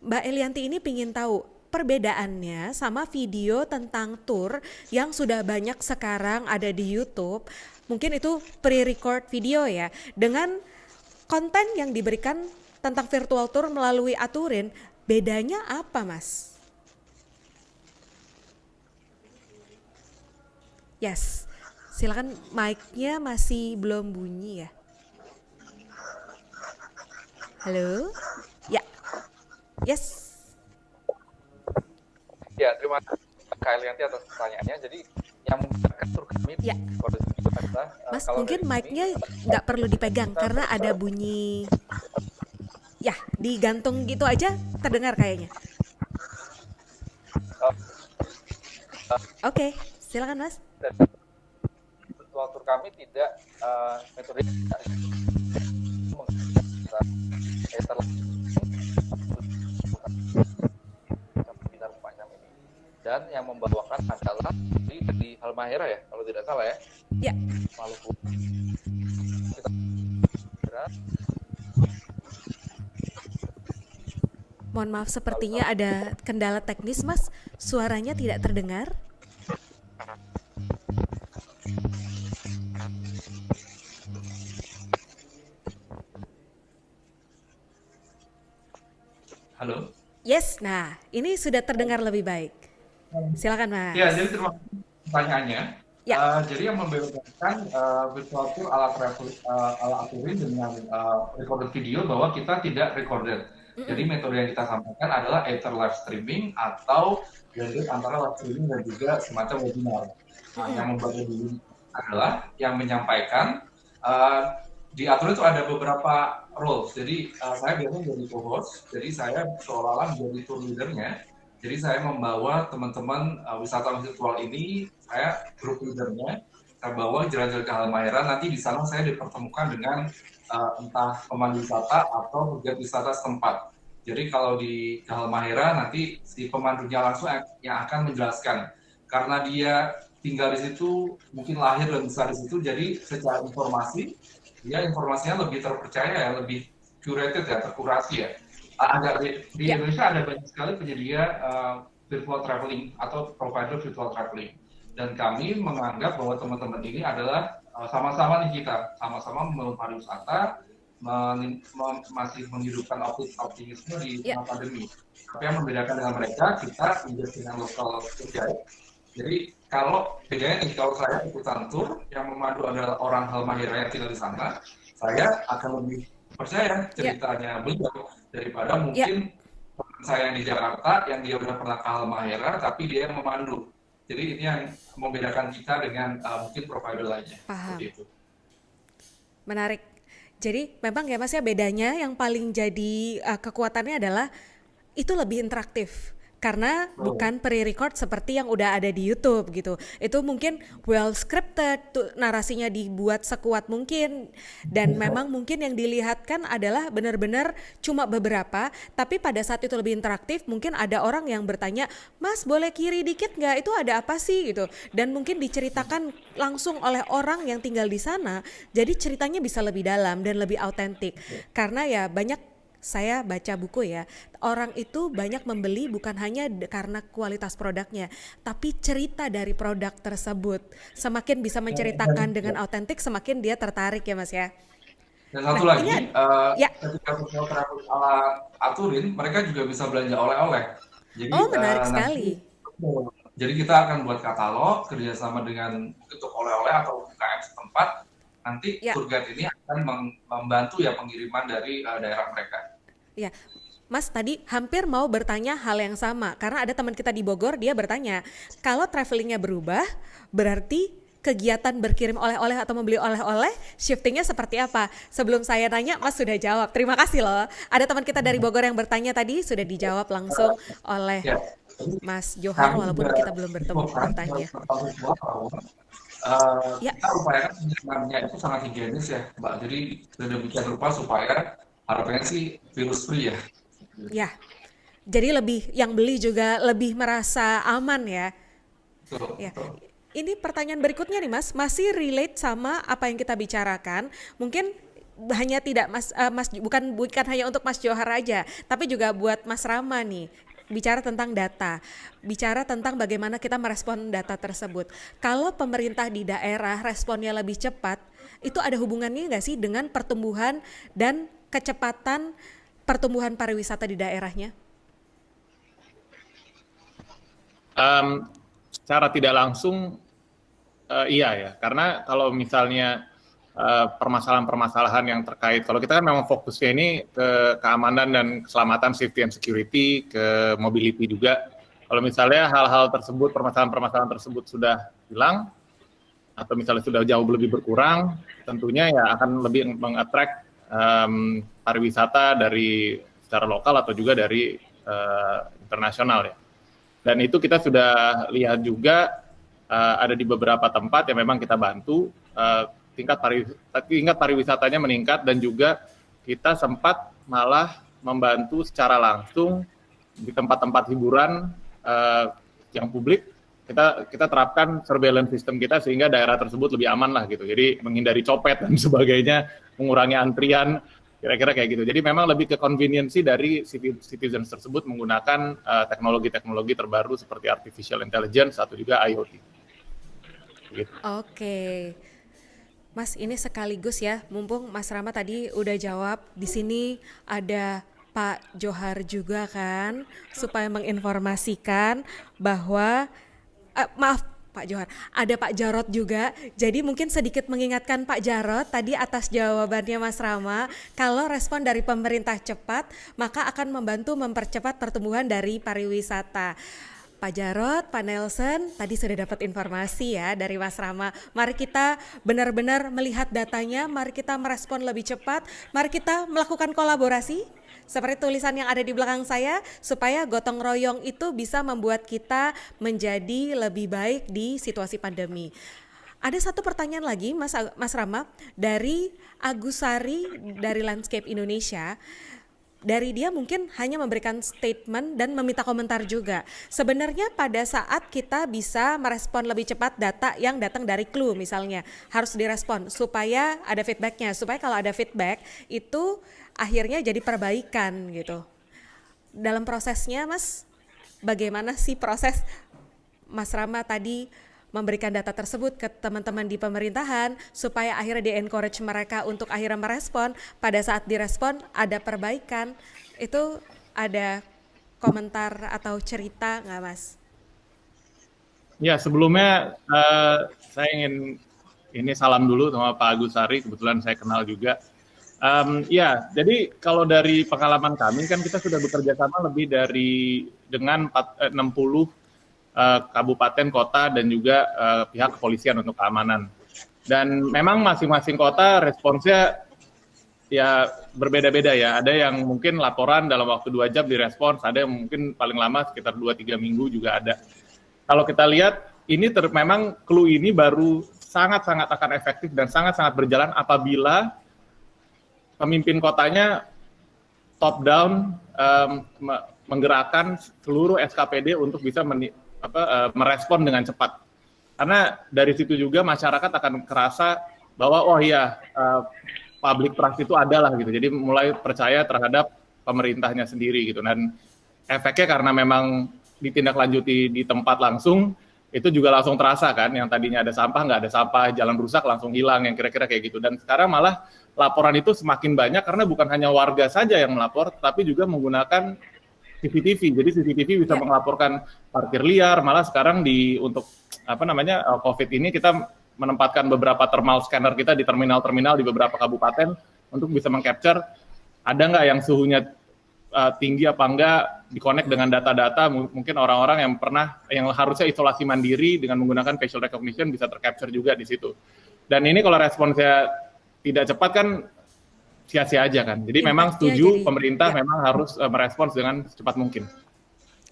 S1: Mbak Elianti ini pingin tahu perbedaannya sama video tentang tour yang sudah banyak sekarang ada di YouTube. Mungkin itu pre-record video ya, dengan konten yang diberikan tentang virtual tour melalui Aturin, bedanya apa Mas? Yes, silakan, mic-nya masih belum bunyi ya. Halo? Ya. Yes.
S6: Ya, terima kasih Kak Elianti atas pertanyaannya. Jadi yang membedakan tur kami
S1: Ya.
S6: itu adalah
S1: Mas,
S6: kalau
S1: mungkin
S6: dari
S1: mic-nya
S6: sini,
S1: nggak perlu dipegang karena ada bunyi. Ya, digantung gitu aja terdengar kayaknya. Oke, silakan Mas.
S6: virtual tour kami tidak metode sekitar 4 jam ini. Dan yang membawakan adalah di Halmahera ya, kalau tidak salah ya.
S1: Ya.
S6: Maluku. Kita
S1: Mohon maaf, sepertinya ada kendala teknis Mas. Suaranya tidak terdengar.
S9: Halo.
S1: Yes, nah ini sudah terdengar lebih baik. Silakan Mas.
S9: Ya, jadi terima kasih pertanyaannya.
S1: Ya.
S9: Jadi yang membedakan virtual tour ala Aturin dengan recorded video bahwa kita tidak recorded. Jadi metode yang kita sampaikan adalah either live streaming atau blended antara live streaming dan juga semacam webinar. Nah, yang membedakan dulu adalah yang menyampaikan di Aturin itu ada beberapa roles. Jadi saya biasanya jadi co-host, jadi saya seolah-olah menjadi tour leader-nya. Jadi saya membawa teman-teman wisata virtual ini, saya grup leader-nya, saya bawa jalan-jalan ke Halmahera. Nanti di sana saya dipertemukan dengan entah pemandu wisata atau pegiat wisata setempat. Jadi kalau di Halmahera nanti si pemandunya langsung yang akan menjelaskan. Karena dia tinggal di situ, mungkin lahir dan besar di situ, jadi secara informasi, dia informasinya lebih terpercaya ya, lebih curated ya, terkurasi ya. Ada di Indonesia ada banyak sekali penyedia virtual traveling atau provider virtual traveling. Dan kami menganggap bahwa teman-teman ini adalah sama-sama nih kita, sama-sama membangun pariwisata, masih menghidupkan optimisme di tengah pandemi. Tapi yang membedakan dengan mereka, kita invest dengan local guide. Jadi kalau bedanya nih, kalau saya ikutan tour, yang memandu adalah orang Halmahera yang tinggal di sana, saya akan lebih percaya ceritanya beliau daripada mungkin saya yang di Jakarta, yang dia udah pernah ke Halmahera, tapi dia yang memandu. Jadi ini yang membedakan kita dengan mungkin provider lainnya.
S1: Paham.
S9: Itu.
S1: Menarik. Jadi memang ya Mas ya, bedanya yang paling jadi kekuatannya adalah itu lebih interaktif. Karena bukan pre-record seperti yang udah ada di YouTube gitu. Itu mungkin well scripted, narasinya dibuat sekuat mungkin. Dan memang mungkin yang dilihatkan adalah benar-benar cuma beberapa. Tapi pada saat itu lebih interaktif, mungkin ada orang yang bertanya, Mas boleh kiri dikit nggak? Itu ada apa sih gitu. Dan mungkin diceritakan langsung oleh orang yang tinggal di sana. Jadi ceritanya bisa lebih dalam dan lebih autentik. Karena ya banyak, saya baca buku ya, orang itu banyak membeli bukan hanya karena kualitas produknya, tapi cerita dari produk tersebut. Semakin bisa menceritakan dengan autentik, semakin dia tertarik ya Mas ya.
S9: Dan satu lagi, ketika virtual travel ala Aturin, mereka juga bisa belanja oleh-oleh. Jadi,
S1: menarik sekali.
S9: Jadi kita akan buat katalog kerjasama dengan untuk oleh-oleh atau UKM setempat. Nanti tour guide ini akan membantu ya pengiriman dari daerah mereka.
S1: Ya, Mas tadi hampir mau bertanya hal yang sama karena ada teman kita di Bogor, dia bertanya kalau travelingnya berubah berarti kegiatan berkirim oleh-oleh atau membeli oleh-oleh shiftingnya seperti apa? Sebelum saya nanya Mas sudah jawab, terima kasih loh. Ada teman kita dari Bogor yang bertanya tadi sudah dijawab langsung oleh Mas Johar walaupun kita belum bertemu bertanya.
S9: Kita upayakan penyimpanan itu sangat higienis ya Mbak, jadi sudah demikian rupa supaya harapannya sih virus free ya.
S1: Ya, jadi lebih yang beli juga lebih merasa aman ya.
S9: Betul,
S1: Ya,
S9: betul.
S1: ini pertanyaan berikutnya nih Mas, masih relate sama apa yang kita bicarakan. Mungkin hanya tidak bukan hanya untuk Mas Johar aja, tapi juga buat Mas Rama nih. Bicara tentang data, bicara tentang bagaimana kita merespon data tersebut. Kalau pemerintah di daerah responnya lebih cepat, itu ada hubungannya nggak sih dengan pertumbuhan dan kecepatan pertumbuhan pariwisata di daerahnya?
S7: Secara tidak langsung iya ya, karena kalau misalnya permasalahan-permasalahan yang terkait, kalau kita kan memang fokusnya ini ke keamanan dan keselamatan, safety and security, ke mobility juga. Kalau misalnya hal-hal tersebut, permasalahan-permasalahan tersebut sudah hilang, atau misalnya sudah jauh lebih berkurang, tentunya ya akan lebih meng-attract pariwisata dari secara lokal atau juga dari internasional ya. Dan itu kita sudah lihat juga ada di beberapa tempat yang memang kita bantu tingkat pariwisatanya meningkat, dan juga kita sempat malah membantu secara langsung di tempat-tempat hiburan yang publik. Kita terapkan surveillance system kita sehingga daerah tersebut lebih aman lah gitu. Jadi menghindari copet dan sebagainya, mengurangi antrian, kira-kira kayak gitu. Jadi memang lebih ke convenience dari citizens tersebut menggunakan teknologi-teknologi terbaru seperti artificial intelligence atau juga IoT. Gitu.
S1: Oke, Mas, ini sekaligus ya, mumpung Mas Rama tadi udah jawab, di sini ada Pak Johar juga kan, supaya menginformasikan bahwa, maaf Pak Johar, ada Pak Jarot juga, jadi mungkin sedikit mengingatkan Pak Jarot tadi atas jawabannya Mas Rama, kalau respon dari pemerintah cepat, maka akan membantu mempercepat pertumbuhan dari pariwisata. Pak Jarot, Pak Nelson, tadi sudah dapat informasi ya dari Mas Rama. Mari kita benar-benar melihat datanya, mari kita merespon lebih cepat, mari kita melakukan kolaborasi seperti tulisan yang ada di belakang saya, supaya gotong royong itu bisa membuat kita menjadi lebih baik di situasi pandemi. Ada satu pertanyaan lagi Mas Rama dari Agus Sari dari Landscape Indonesia. Dari dia mungkin hanya memberikan statement dan meminta komentar juga. Sebenarnya pada saat kita bisa merespon lebih cepat data yang datang dari Clue misalnya, harus direspon supaya ada feedbacknya, supaya kalau ada feedback itu akhirnya jadi perbaikan gitu. Dalam prosesnya Mas, bagaimana sih proses Mas Rama tadi memberikan data tersebut ke teman-teman di pemerintahan supaya akhirnya di-encourage mereka untuk akhirnya merespon, pada saat direspon ada perbaikan, itu ada komentar atau cerita nggak Mas?
S7: Ya, sebelumnya saya ingin ini salam dulu sama Pak Agus Sari, kebetulan saya kenal juga. Ya, jadi kalau dari pengalaman kami kan kita sudah bekerja sama lebih dengan 60 kabupaten, kota, dan juga pihak kepolisian untuk keamanan. Dan memang masing-masing kota responsnya ya berbeda-beda ya. Ada yang mungkin laporan dalam waktu 2 jam direspons, ada yang mungkin paling lama sekitar 2-3 minggu juga ada. Kalau kita lihat, ini memang Clue ini baru sangat-sangat akan efektif dan sangat-sangat berjalan apabila pemimpin kotanya top down menggerakkan seluruh SKPD untuk bisa merespon dengan cepat. Karena dari situ juga masyarakat akan kerasa bahwa oh iya public trust itu adalah gitu. Jadi mulai percaya terhadap pemerintahnya sendiri gitu. Dan efeknya karena memang ditindaklanjuti di tempat langsung, itu juga langsung terasa kan, yang tadinya ada sampah nggak ada sampah, jalan rusak langsung hilang, yang kira-kira kayak gitu. Dan sekarang malah laporan itu semakin banyak karena bukan hanya warga saja yang melapor, tapi juga menggunakan CCTV. Jadi CCTV bisa melaporkan parkir liar. Malah sekarang untuk COVID ini kita menempatkan beberapa thermal scanner kita di terminal-terminal di beberapa kabupaten untuk bisa meng-capture ada nggak yang suhunya tinggi apa enggak, di-connect dengan data-data. Mungkin orang-orang yang harusnya isolasi mandiri dengan menggunakan facial recognition bisa tercapture juga di situ. Dan ini kalau responsnya tidak cepat kan sia-sia aja kan. Jadi memang setuju pemerintah memang harus merespons dengan secepat mungkin.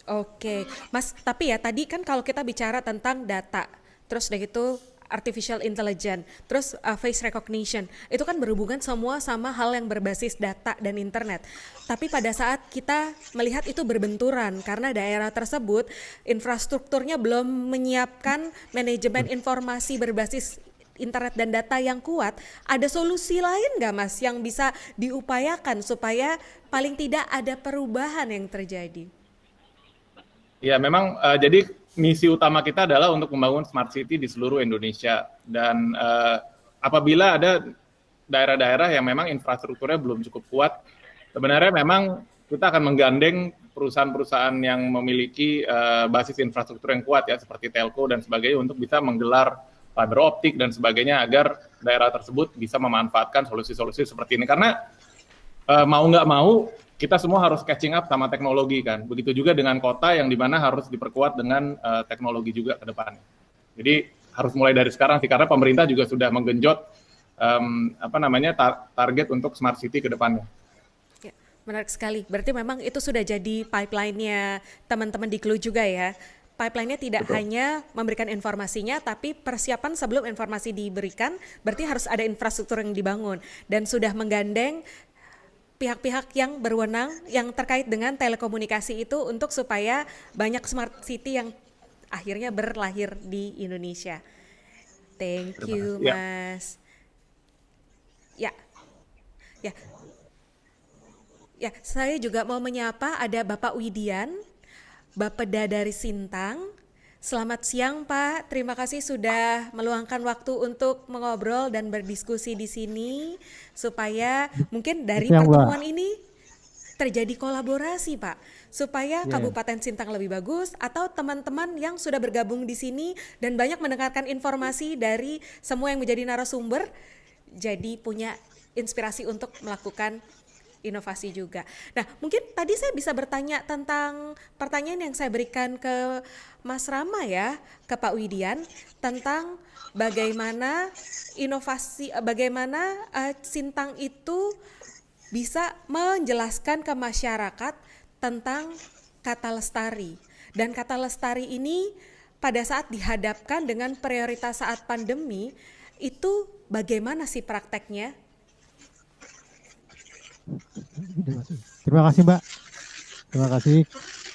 S1: Oke, Mas, tapi ya tadi kan kalau kita bicara tentang data, terus udah gitu artificial intelligence, terus face recognition, itu kan berhubungan semua sama hal yang berbasis data dan internet. Tapi pada saat kita melihat itu berbenturan karena daerah tersebut infrastrukturnya belum menyiapkan manajemen informasi berbasis internet dan data yang kuat, ada solusi lain nggak Mas yang bisa diupayakan supaya paling tidak ada perubahan yang terjadi?
S7: Ya, memang jadi misi utama kita adalah untuk membangun smart city di seluruh Indonesia. Dan apabila ada daerah-daerah yang memang infrastrukturnya belum cukup kuat, sebenarnya memang kita akan menggandeng perusahaan-perusahaan yang memiliki basis infrastruktur yang kuat ya, seperti telco dan sebagainya untuk bisa menggelar fiber optik dan sebagainya agar daerah tersebut bisa memanfaatkan solusi-solusi seperti ini. Karena mau nggak mau, kita semua harus catching up sama teknologi kan. Begitu juga dengan kota yang dimana harus diperkuat dengan teknologi juga ke depannya. Jadi harus mulai dari sekarang sih, karena pemerintah juga sudah menggenjot target untuk smart city ke depannya.
S1: Ya, menarik sekali. Berarti memang itu sudah jadi pipeline-nya teman-teman di Clue juga ya. Pipeline-nya tidak hanya memberikan informasinya, tapi persiapan sebelum informasi diberikan, berarti harus ada infrastruktur yang dibangun. Dan sudah menggandeng pihak-pihak yang berwenang yang terkait dengan telekomunikasi itu untuk supaya banyak smart city yang akhirnya berlahir di Indonesia. Thank you, Mas. Ya, saya juga mau menyapa ada Bapak Widian, Bapeda dari Sintang. Selamat siang Pak, terima kasih sudah meluangkan waktu untuk mengobrol dan berdiskusi di sini supaya mungkin dari pertemuan ini terjadi kolaborasi Pak, supaya Kabupaten Sintang lebih bagus atau teman-teman yang sudah bergabung di sini dan banyak mendengarkan informasi dari semua yang menjadi narasumber jadi punya inspirasi untuk melakukan inovasi juga. Nah, mungkin tadi saya bisa bertanya tentang pertanyaan yang saya berikan ke Mas Rama ya, ke Pak Widian, tentang bagaimana inovasi, bagaimana Sintang itu bisa menjelaskan ke masyarakat tentang kata lestari. Dan kata lestari ini pada saat dihadapkan dengan prioritas saat pandemi, itu bagaimana sih prakteknya?
S10: Terima kasih Mbak. Terima kasih.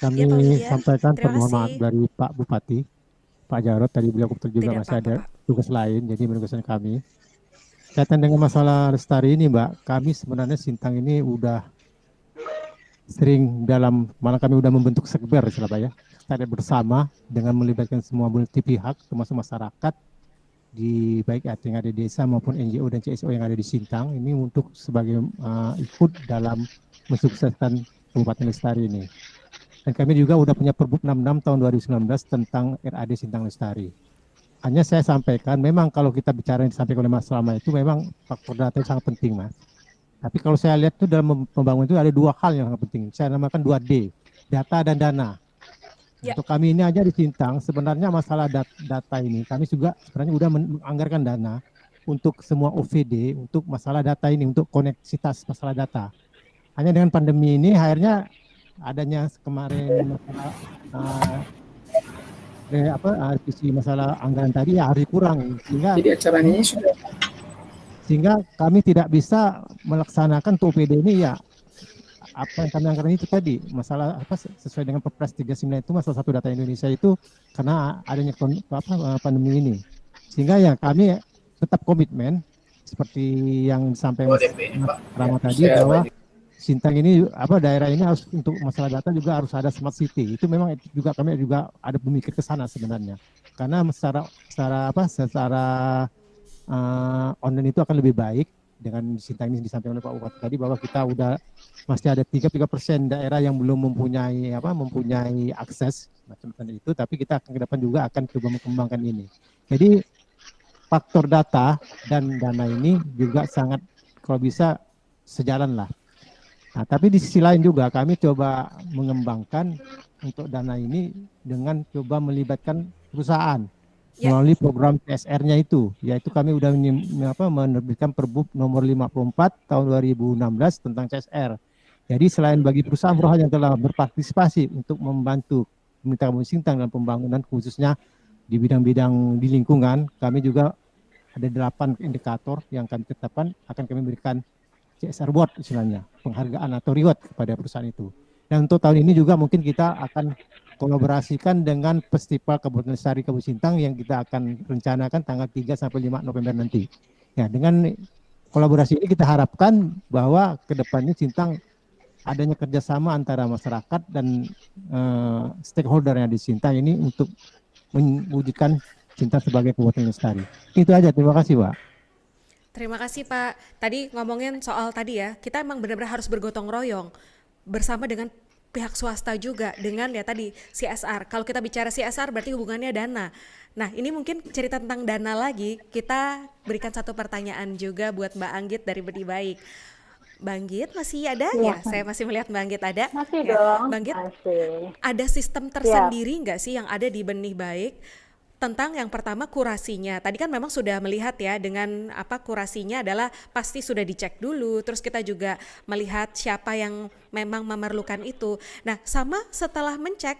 S10: Kami sampaikan permohonan maaf dari Pak Bupati, Pak Jarod. Tadi beliau kebetulan juga masih ada tugas lain, jadi menugaskan kami. Kaitan dengan masalah lestari ini Mbak, kami sebenarnya Sintang ini udah sering malah kami udah membentuk sekber ya, kita bersama dengan melibatkan semua multi pihak, termasuk masyarakat, baik yang ada di desa maupun NGO dan CSO yang ada di Sintang ini untuk sebagai ikut dalam mensukseskan Kabupaten Lestari ini. Dan kami juga udah punya Perbup 66 tahun 2019 tentang RAD Sintang Lestari. Hanya saya sampaikan, memang kalau kita bicara yang disampaikan oleh Mas Rama itu memang faktor data yang sangat penting Mas. Tapi kalau saya lihat itu dalam pembangunan itu ada dua hal yang sangat penting. Saya namakan 2D, data dan dana. Untuk kami ini aja di Sintang, sebenarnya masalah data ini, kami juga sebenarnya sudah menganggarkan dana untuk semua OVD, untuk masalah data ini, untuk koneksitas masalah data. Hanya dengan pandemi ini, akhirnya adanya kemarin masalah anggaran tadi ya harus kurang, sehingga kami tidak bisa melaksanakan OVD ini ya. Apa yang kami anggaran itu tadi, masalah sesuai dengan Perpres 39 itu masalah satu data Indonesia itu karena adanya pandemi ini. Sehingga ya kami tetap komitmen seperti yang disampaikan Mas Rama tadi bahwa Sintang ini daerah ini harus untuk masalah data juga harus ada smart city. Itu memang juga kami juga ada memikir ke sana sebenarnya. Karena secara online itu akan lebih baik. Dengan Sintang ini disampaikan oleh Pak Bupati tadi bahwa kita udah masih ada 3% daerah yang belum mempunyai akses macam itu, tapi kita akan ke depan juga akan coba mengembangkan ini. Jadi faktor data dan dana ini juga sangat kalau bisa sejalan lah. Nah, tapi di sisi lain juga kami coba mengembangkan untuk dana ini dengan coba melibatkan perusahaan. Melalui program CSR-nya itu, yaitu kami sudah menerbitkan Perbup nomor 54 tahun 2016 tentang CSR. Jadi selain bagi perusahaan-perusahaan yang telah berpartisipasi untuk membantu pemerintah Kabupaten Sintang dalam pembangunan khususnya di bidang-bidang di lingkungan, kami juga ada 8 indikator yang kami tetapkan akan kami berikan CSR Award istilahnya, penghargaan atau reward kepada perusahaan itu. Dan untuk tahun ini juga mungkin kita akan kolaborasikan dengan Festival Kabupaten Lestari Kabupaten Sintang yang kita akan rencanakan tanggal 3 sampai 5 November nanti. Ya, dengan kolaborasi ini kita harapkan bahwa ke depannya Sintang adanya kerjasama antara masyarakat dan stakeholder yang di Sintang ini untuk mewujudkan Sintang sebagai kabupaten lestari. Itu aja, terima kasih Pak.
S1: Terima kasih Pak. Tadi ngomongin soal tadi ya, kita emang benar-benar harus bergotong royong bersama dengan pihak swasta juga dengan ya tadi CSR. Kalau kita bicara CSR berarti hubungannya dana. Nah ini mungkin cerita tentang dana lagi, kita berikan satu pertanyaan juga buat Mbak Anggit dari Benih Baik. Mbak Anggit masih ada ya? Saya masih melihat Mbak Anggit ada.
S8: Masih
S1: ya.
S8: dong.
S1: Mbak Anggit,
S8: masih.
S1: ada sistem tersendiri nggak sih yang ada di Benih Baik tentang yang pertama kurasinya? Tadi kan memang sudah melihat ya dengan apa kurasinya adalah pasti sudah dicek dulu, terus kita juga melihat siapa yang memang memerlukan itu. Nah sama setelah mencek,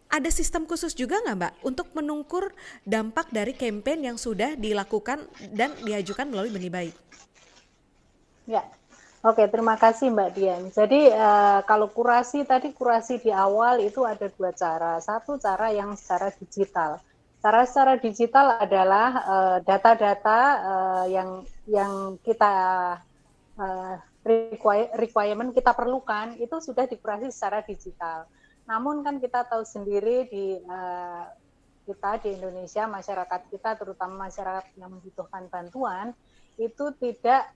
S1: ada sistem khusus juga nggak Mbak untuk mengukur dampak dari campaign yang sudah dilakukan dan diajukan melalui Benih Baik?
S8: Ya, oke, terima kasih Mbak Dian. Jadi kalau kurasi di awal itu ada 2 cara. Satu cara yang secara digital. Cara secara digital adalah data-data yang kita requirement kita perlukan itu sudah dikurasi secara digital. Namun kan kita tahu sendiri kita di Indonesia, masyarakat kita terutama masyarakat yang membutuhkan bantuan itu tidak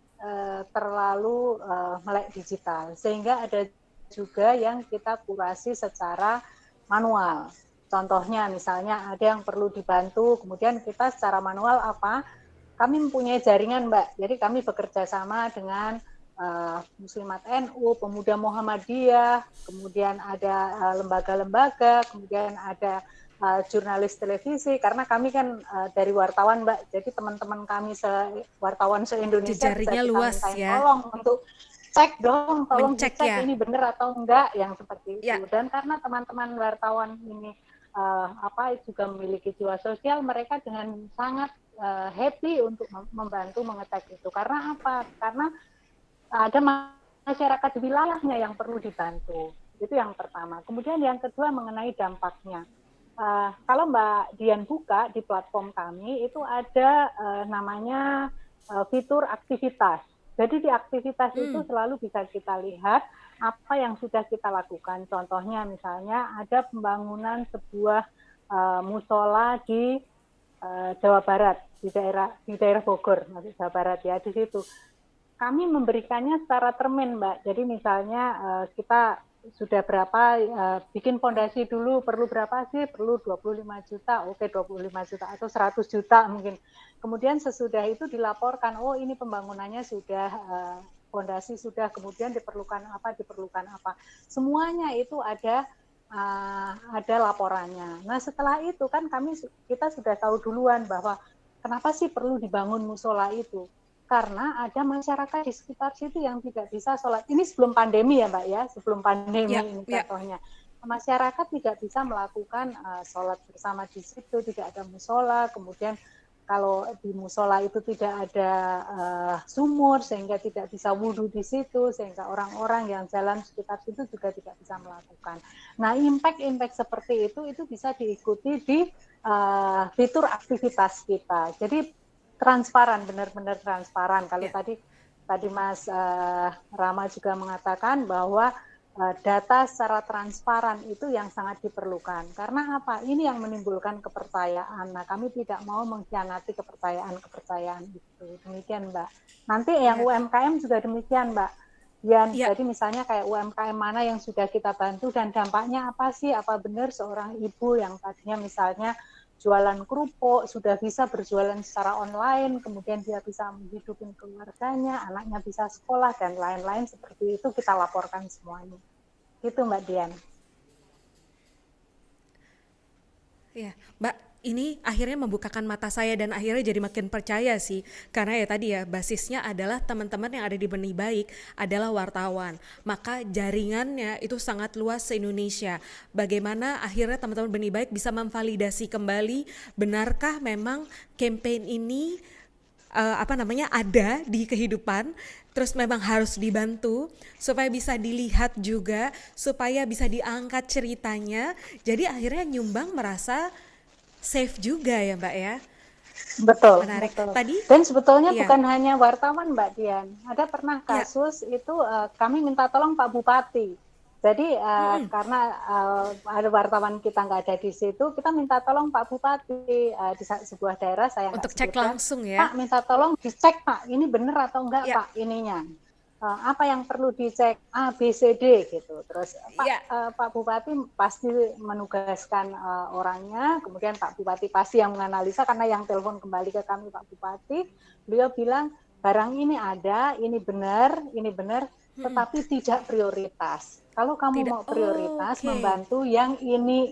S8: terlalu melek digital, sehingga ada juga yang kita kurasi secara manual. Contohnya misalnya ada yang perlu dibantu, kemudian kita secara manual kami mempunyai jaringan Mbak, jadi kami bekerja sama dengan Muslimat NU, Pemuda Muhammadiyah, kemudian ada lembaga-lembaga, kemudian ada jurnalis televisi, karena kami kan dari wartawan Mbak, jadi teman-teman kami wartawan se-Indonesia
S1: jejaringnya luas ya.
S8: Tolong untuk cek dong, tolong
S1: Mencek
S8: dicek
S1: ya.
S8: ini benar atau enggak yang seperti itu.
S1: Ya.
S8: Dan karena teman-teman wartawan ini juga memiliki jiwa sosial, mereka dengan sangat happy untuk membantu mengecek itu. Karena apa? Karena ada masyarakat di wilayahnya yang perlu dibantu. Itu yang pertama. Kemudian yang kedua mengenai dampaknya. Kalau Mbak Dian buka di platform kami itu ada namanya fitur aktivitas. Jadi di aktivitas itu selalu bisa kita lihat apa yang sudah kita lakukan. Contohnya misalnya ada pembangunan sebuah musola di Jawa Barat, di daerah Bogor, maksud Jawa Barat ya, di situ. Kami memberikannya secara termin, Mbak. Jadi misalnya kita sudah berapa, bikin fondasi dulu, perlu berapa sih? Perlu 25 juta, oke 25 juta atau 100 juta mungkin. Kemudian sesudah itu dilaporkan, oh ini pembangunannya sudah, fondasi sudah, kemudian diperlukan apa. Semuanya itu ada laporannya. Nah setelah itu kan kita sudah tahu duluan bahwa kenapa sih perlu dibangun musola itu. Karena ada masyarakat di sekitar situ yang tidak bisa sholat. Ini sebelum pandemi ya Mbak ya, sebelum pandemi ini contohnya. Masyarakat tidak bisa melakukan sholat bersama di situ, tidak ada musola, kemudian kalau di musola itu tidak ada sumur, sehingga tidak bisa wudhu di situ, sehingga orang-orang yang jalan sekitar situ juga tidak bisa melakukan. Nah impact seperti itu bisa diikuti di fitur aktivitas kita. Jadi transparan, benar-benar transparan. Kalau tadi Mas Rama juga mengatakan bahwa data secara transparan itu yang sangat diperlukan. Karena apa? Ini yang menimbulkan kepercayaan. Nah, kami tidak mau mengkhianati kepercayaan itu. Demikian, Mbak. Nanti yang UMKM juga demikian, Mbak. Jadi misalnya kayak UMKM mana yang sudah kita bantu dan dampaknya apa sih? Apa benar seorang ibu yang tadinya misalnya jualan kerupuk, sudah bisa berjualan secara online, kemudian dia bisa menghidupi keluarganya, anaknya bisa sekolah, dan lain-lain seperti itu kita laporkan semuanya. Gitu Mbak Dian.
S1: Ya, Mbak, ini akhirnya membukakan mata saya dan akhirnya jadi makin percaya sih. Karena ya tadi ya basisnya adalah teman-teman yang ada di Benih Baik adalah wartawan. Maka jaringannya itu sangat luas se-Indonesia. Bagaimana akhirnya teman-teman Benih Baik bisa memvalidasi kembali benarkah memang campaign ini ada di kehidupan, terus memang harus dibantu supaya bisa dilihat juga, supaya bisa diangkat ceritanya. Jadi akhirnya nyumbang merasa safe juga ya Mbak ya.
S8: Betul,
S1: Menarik.
S8: betul.
S1: Tadi
S8: Dan sebetulnya
S1: iya.
S8: bukan hanya wartawan Mbak Dian, ada pernah kasus itu kami minta tolong Pak Bupati. Jadi karena ada wartawan kita nggak ada di situ, kita minta tolong Pak Bupati di sebuah daerah, saya nggak
S1: Untuk cek
S8: sebutkan.
S1: langsung ya.
S8: Pak minta tolong dicek Pak, ini benar atau enggak
S1: Ya.
S8: Pak ininya. Apa yang perlu dicek A, B, C, D gitu. Terus Pak Bupati pasti menugaskan orangnya, kemudian Pak Bupati pasti yang menganalisa, karena yang telepon kembali ke kami Pak Bupati, beliau bilang barang ini ada, ini benar, tetapi tidak prioritas. Kalau kamu mau prioritas, membantu yang ini,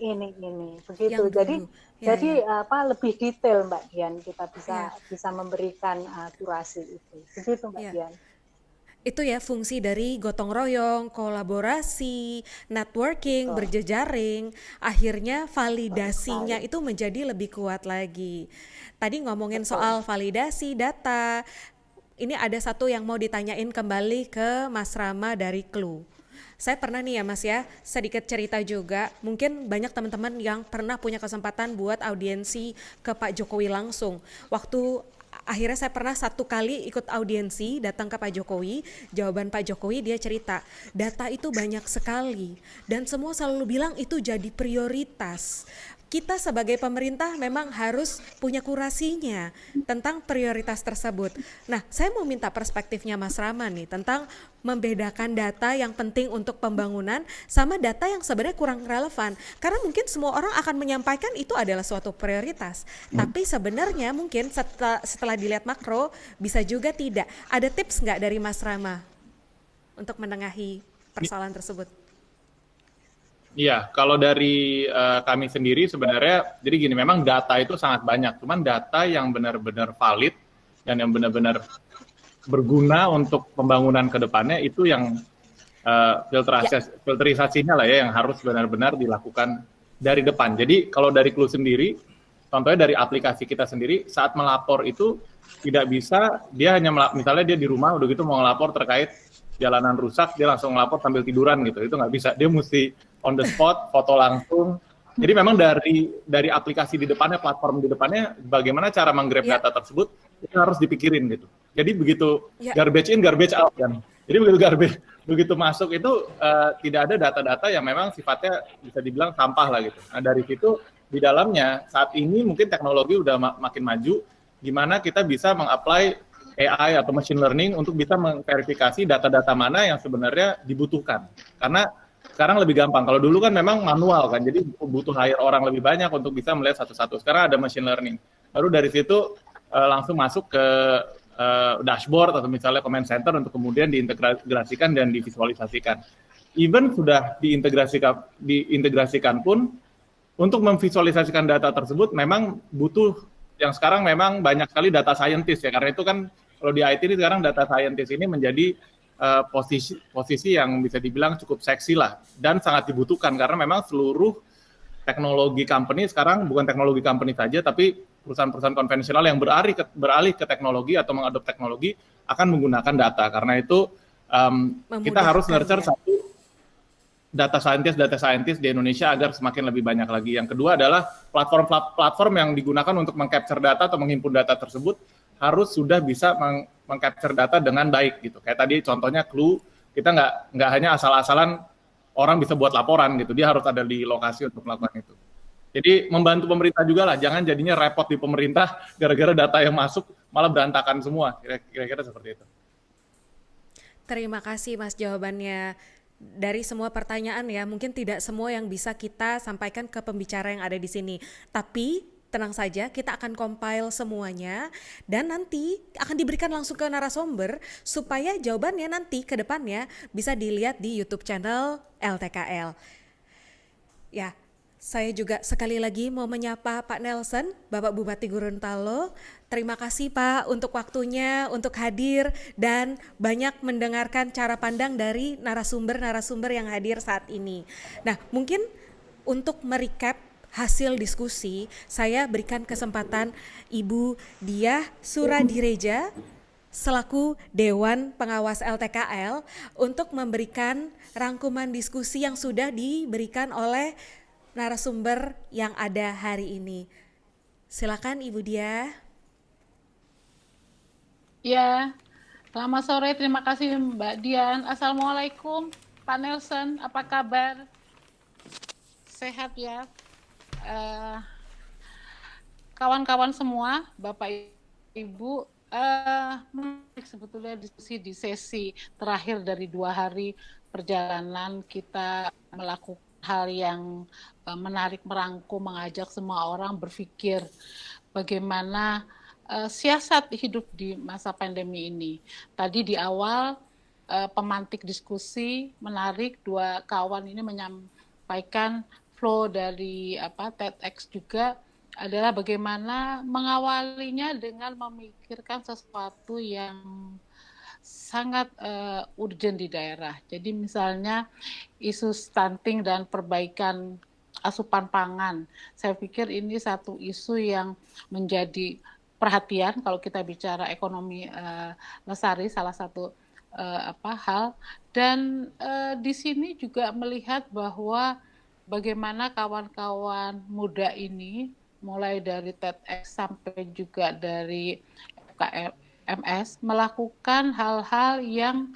S8: begitu.
S1: Yang
S8: Jadi lebih detail Mbak Dian, kita bisa memberikan kurasi itu. Begitu Mbak Dian.
S1: Itu ya fungsi dari gotong royong, kolaborasi, networking, berjejaring, akhirnya validasinya itu menjadi lebih kuat lagi. Tadi ngomongin soal validasi data, ini ada satu yang mau ditanyain kembali ke Mas Rama dari Clue. Saya pernah nih ya Mas ya, sedikit cerita juga, mungkin banyak teman-teman yang pernah punya kesempatan buat audiensi ke Pak Jokowi langsung. Waktu akhirnya saya pernah satu kali ikut audiensi datang ke Pak Jokowi, jawaban Pak Jokowi dia cerita, data itu banyak sekali dan semua selalu bilang itu jadi prioritas. Kita sebagai pemerintah memang harus punya kurasinya tentang prioritas tersebut. Nah, saya mau minta perspektifnya Mas Rama nih tentang membedakan data yang penting untuk pembangunan sama data yang sebenarnya kurang relevan. Karena mungkin semua orang akan menyampaikan itu adalah suatu prioritas. Tapi sebenarnya mungkin setelah dilihat makro bisa juga tidak. Ada tips nggak dari Mas Rama untuk menengahi persoalan tersebut?
S7: Iya, kalau dari kami sendiri sebenarnya, jadi gini, memang data itu sangat banyak, cuman data yang benar-benar valid dan yang benar-benar berguna untuk pembangunan ke depannya itu yang filterisasinya lah ya, yang harus benar-benar dilakukan dari depan. Jadi kalau dari Clue sendiri, contohnya dari aplikasi kita sendiri, saat melapor itu tidak bisa, dia hanya misalnya dia di rumah, udah gitu mau ngelapor terkait jalanan rusak, dia langsung ngelapor sambil tiduran gitu, itu nggak bisa, dia mesti on the spot, foto langsung. Jadi memang dari aplikasi di depannya, platform di depannya, bagaimana cara menggrab data tersebut, itu harus dipikirin gitu. Jadi begitu garbage in, garbage out kan. Jadi begitu masuk itu tidak ada data-data yang memang sifatnya bisa dibilang sampah lah gitu. Nah dari situ di dalamnya saat ini mungkin teknologi udah makin maju, gimana kita bisa meng-apply AI atau machine learning untuk bisa memverifikasi data-data mana yang sebenarnya dibutuhkan. Karena sekarang lebih gampang. Kalau dulu kan memang manual kan, jadi butuh hire orang lebih banyak untuk bisa melihat satu-satu. Sekarang ada machine learning. Baru dari situ langsung masuk ke dashboard atau misalnya command center untuk kemudian diintegrasikan dan divisualisasikan. Even sudah diintegrasikan pun, untuk memvisualisasikan data tersebut memang butuh, yang sekarang memang banyak sekali data scientist ya, karena itu kan kalau di IT ini sekarang data scientist ini menjadi posisi yang bisa dibilang cukup seksi lah dan sangat dibutuhkan karena memang seluruh teknologi company sekarang, bukan teknologi company saja tapi perusahaan-perusahaan konvensional yang beralih ke teknologi atau mengadop teknologi akan menggunakan data. Karena itu kita harus nurture satu data scientist di Indonesia agar semakin lebih banyak lagi. Yang kedua adalah platform yang digunakan untuk mengcapture data atau menghimpun data tersebut harus sudah bisa mengcapture data dengan baik gitu. Kayak tadi contohnya Clue, kita nggak hanya asal-asalan orang bisa buat laporan gitu, dia harus ada di lokasi untuk melakukan itu. Jadi membantu pemerintah juga lah, jangan jadinya repot di pemerintah gara-gara data yang masuk malah berantakan semua, kira-kira seperti itu.
S1: Terima kasih Mas jawabannya. Dari semua pertanyaan ya, mungkin tidak semua yang bisa kita sampaikan ke pembicara yang ada di sini. Tapi tenang saja, kita akan compile semuanya dan nanti akan diberikan langsung ke narasumber supaya jawabannya nanti ke depannya bisa dilihat di YouTube channel LTKL. Ya, Saya juga sekali lagi mau menyapa Pak Nelson, Bapak Bupati Gorontalo. Terima kasih Pak untuk waktunya, untuk hadir dan banyak mendengarkan cara pandang dari narasumber-narasumber yang hadir saat ini. Nah, mungkin untuk merecap hasil diskusi, saya berikan kesempatan Ibu Diah Suradireja selaku Dewan Pengawas LTKL untuk memberikan rangkuman diskusi yang sudah diberikan oleh narasumber yang ada hari ini. Silakan Ibu Diah.
S11: Ya, selamat sore. Terima kasih Mbak Dian. Assalamualaikum Pak Nelson, apa kabar? Sehat ya? Kawan-kawan semua, Bapak Ibu, sebetulnya diskusi di sesi terakhir dari 2 hari perjalanan kita melakukan hal yang menarik, merangkum, mengajak semua orang berpikir bagaimana siasat hidup di masa pandemi ini. Tadi di awal pemantik diskusi menarik, 2 kawan ini menyampaikan flow dari TEDx juga adalah bagaimana mengawalinya dengan memikirkan sesuatu yang sangat urgent di daerah. Jadi misalnya isu stunting dan perbaikan asupan pangan. Saya pikir ini satu isu yang menjadi perhatian kalau kita bicara ekonomi lestari, salah satu hal. Dan di sini juga melihat bahwa bagaimana kawan-kawan muda ini, mulai dari TEDx sampai juga dari FKMS, melakukan hal-hal yang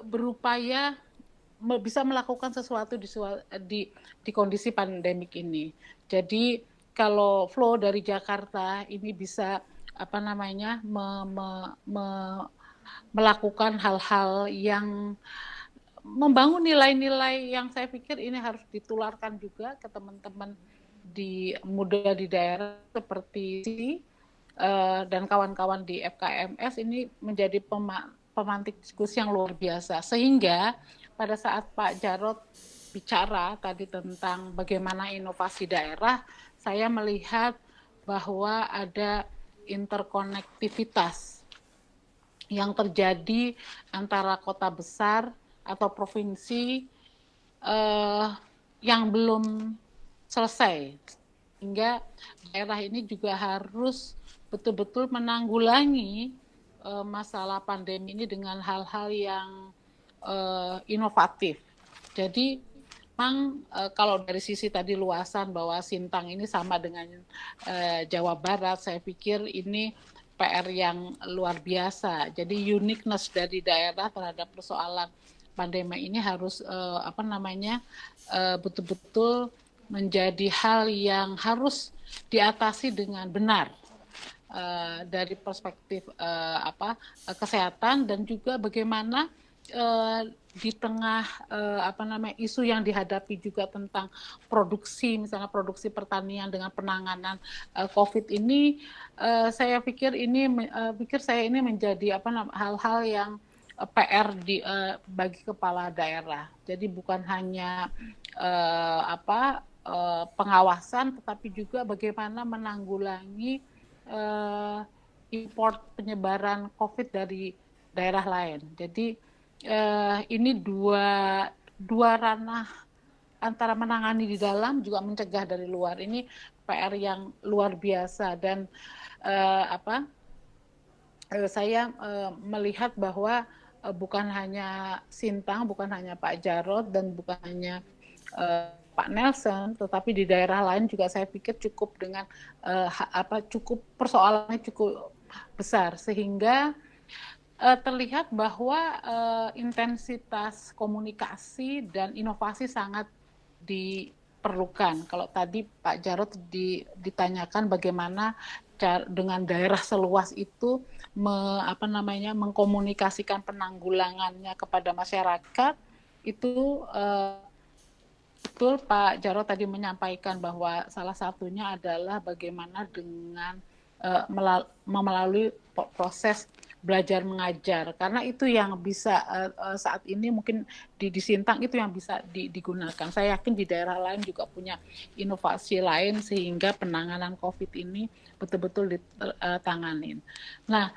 S11: berupaya bisa melakukan sesuatu di kondisi pandemik ini. Jadi kalau flow dari Jakarta ini bisa melakukan hal-hal yang membangun nilai-nilai yang saya pikir ini harus ditularkan juga ke teman-teman muda di daerah seperti dan kawan-kawan di FKMS, ini menjadi pemantik diskusi yang luar biasa. Sehingga pada saat Pak Jarod bicara tadi tentang bagaimana inovasi daerah, saya melihat bahwa ada interkonektivitas yang terjadi antara kota besar atau provinsi yang belum selesai, sehingga daerah ini juga harus betul-betul menanggulangi masalah pandemi ini dengan hal-hal yang inovatif. Jadi memang kalau dari sisi tadi luasan bahwa Sintang ini sama dengan Jawa Barat, saya pikir ini PR yang luar biasa. Jadi uniqueness dari daerah terhadap persoalan pandemi ini harus betul-betul menjadi hal yang harus diatasi dengan benar dari perspektif kesehatan, dan juga bagaimana di tengah isu yang dihadapi juga tentang produksi, misalnya produksi pertanian dengan penanganan COVID ini, saya pikir ini menjadi hal-hal yang PR bagi kepala daerah. Jadi bukan hanya pengawasan, tetapi juga bagaimana menanggulangi import penyebaran COVID dari daerah lain. Jadi ini dua ranah, antara menangani di dalam juga mencegah dari luar. Ini PR yang luar biasa, dan saya melihat bahwa bukan hanya Sintang, bukan hanya Pak Jarod, dan bukan hanya Pak Nelson, tetapi di daerah lain juga saya pikir cukup dengan persoalannya cukup besar, sehingga terlihat bahwa intensitas komunikasi dan inovasi sangat diperlukan. Kalau tadi Pak Jarod ditanyakan bagaimana dengan daerah seluas itu mengkomunikasikan penanggulangannya kepada masyarakat, itu betul Pak Jarod tadi menyampaikan bahwa salah satunya adalah bagaimana dengan melalui proses belajar mengajar, karena itu yang bisa saat ini mungkin di Sintang itu yang bisa digunakan. Saya yakin di daerah lain juga punya inovasi lain sehingga penanganan COVID ini betul-betul ditanganin. Nah,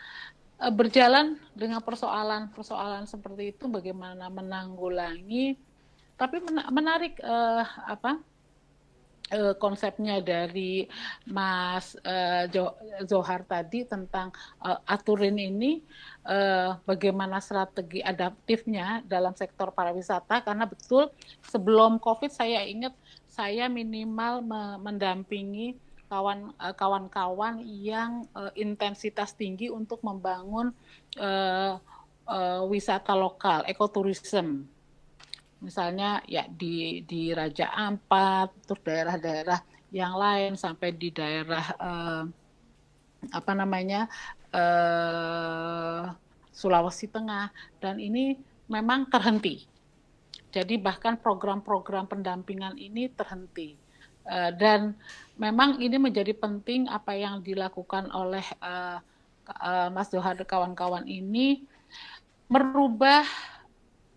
S11: berjalan dengan persoalan seperti itu, bagaimana menanggulangi, tapi menarik konsepnya dari Mas Zohar tadi tentang aturin ini, bagaimana strategi adaptifnya dalam sektor pariwisata, karena betul sebelum COVID saya ingat saya minimal mendampingi kawan-kawan yang intensitas tinggi untuk membangun wisata lokal, ekoturism. Misalnya ya di Raja Ampat, terus daerah-daerah yang lain sampai di daerah Sulawesi Tengah, dan ini memang terhenti. Jadi bahkan program-program pendampingan ini terhenti. Dan memang ini menjadi penting apa yang dilakukan oleh Mas Zohar dan kawan-kawan ini,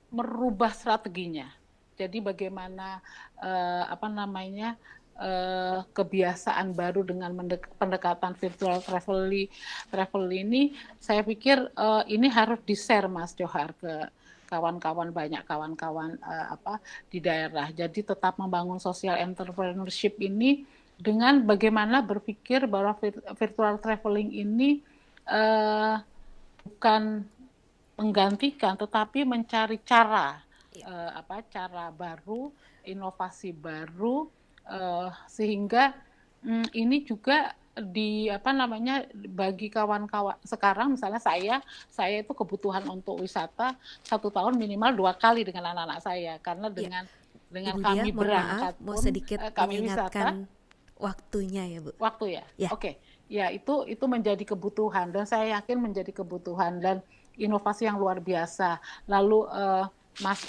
S11: merubah strateginya. Jadi bagaimana kebiasaan baru dengan pendekatan virtual travel ini, saya pikir ini harus di-share Mas Zohar ke kawan-kawan, banyak kawan-kawan di daerah. Jadi tetap membangun social entrepreneurship ini dengan bagaimana berpikir bahwa virtual traveling ini bukan menggantikan, tetapi mencari cara baru, inovasi baru, sehingga ini juga bagi kawan-kawan sekarang, misalnya saya itu kebutuhan untuk wisata 1 tahun minimal 2 kali dengan anak-anak saya, karena dengan
S1: Ibu
S11: kami
S1: Dia, mohon
S11: berangkat
S1: maaf, mau
S11: pun
S1: sedikit
S11: kami
S1: mengingatkan
S11: wisata.
S1: waktunya ya Bu.
S11: Waktu ya?
S1: Ya.
S11: Oke. Ya, itu menjadi kebutuhan, dan saya yakin menjadi kebutuhan dan inovasi yang luar biasa. Lalu Mas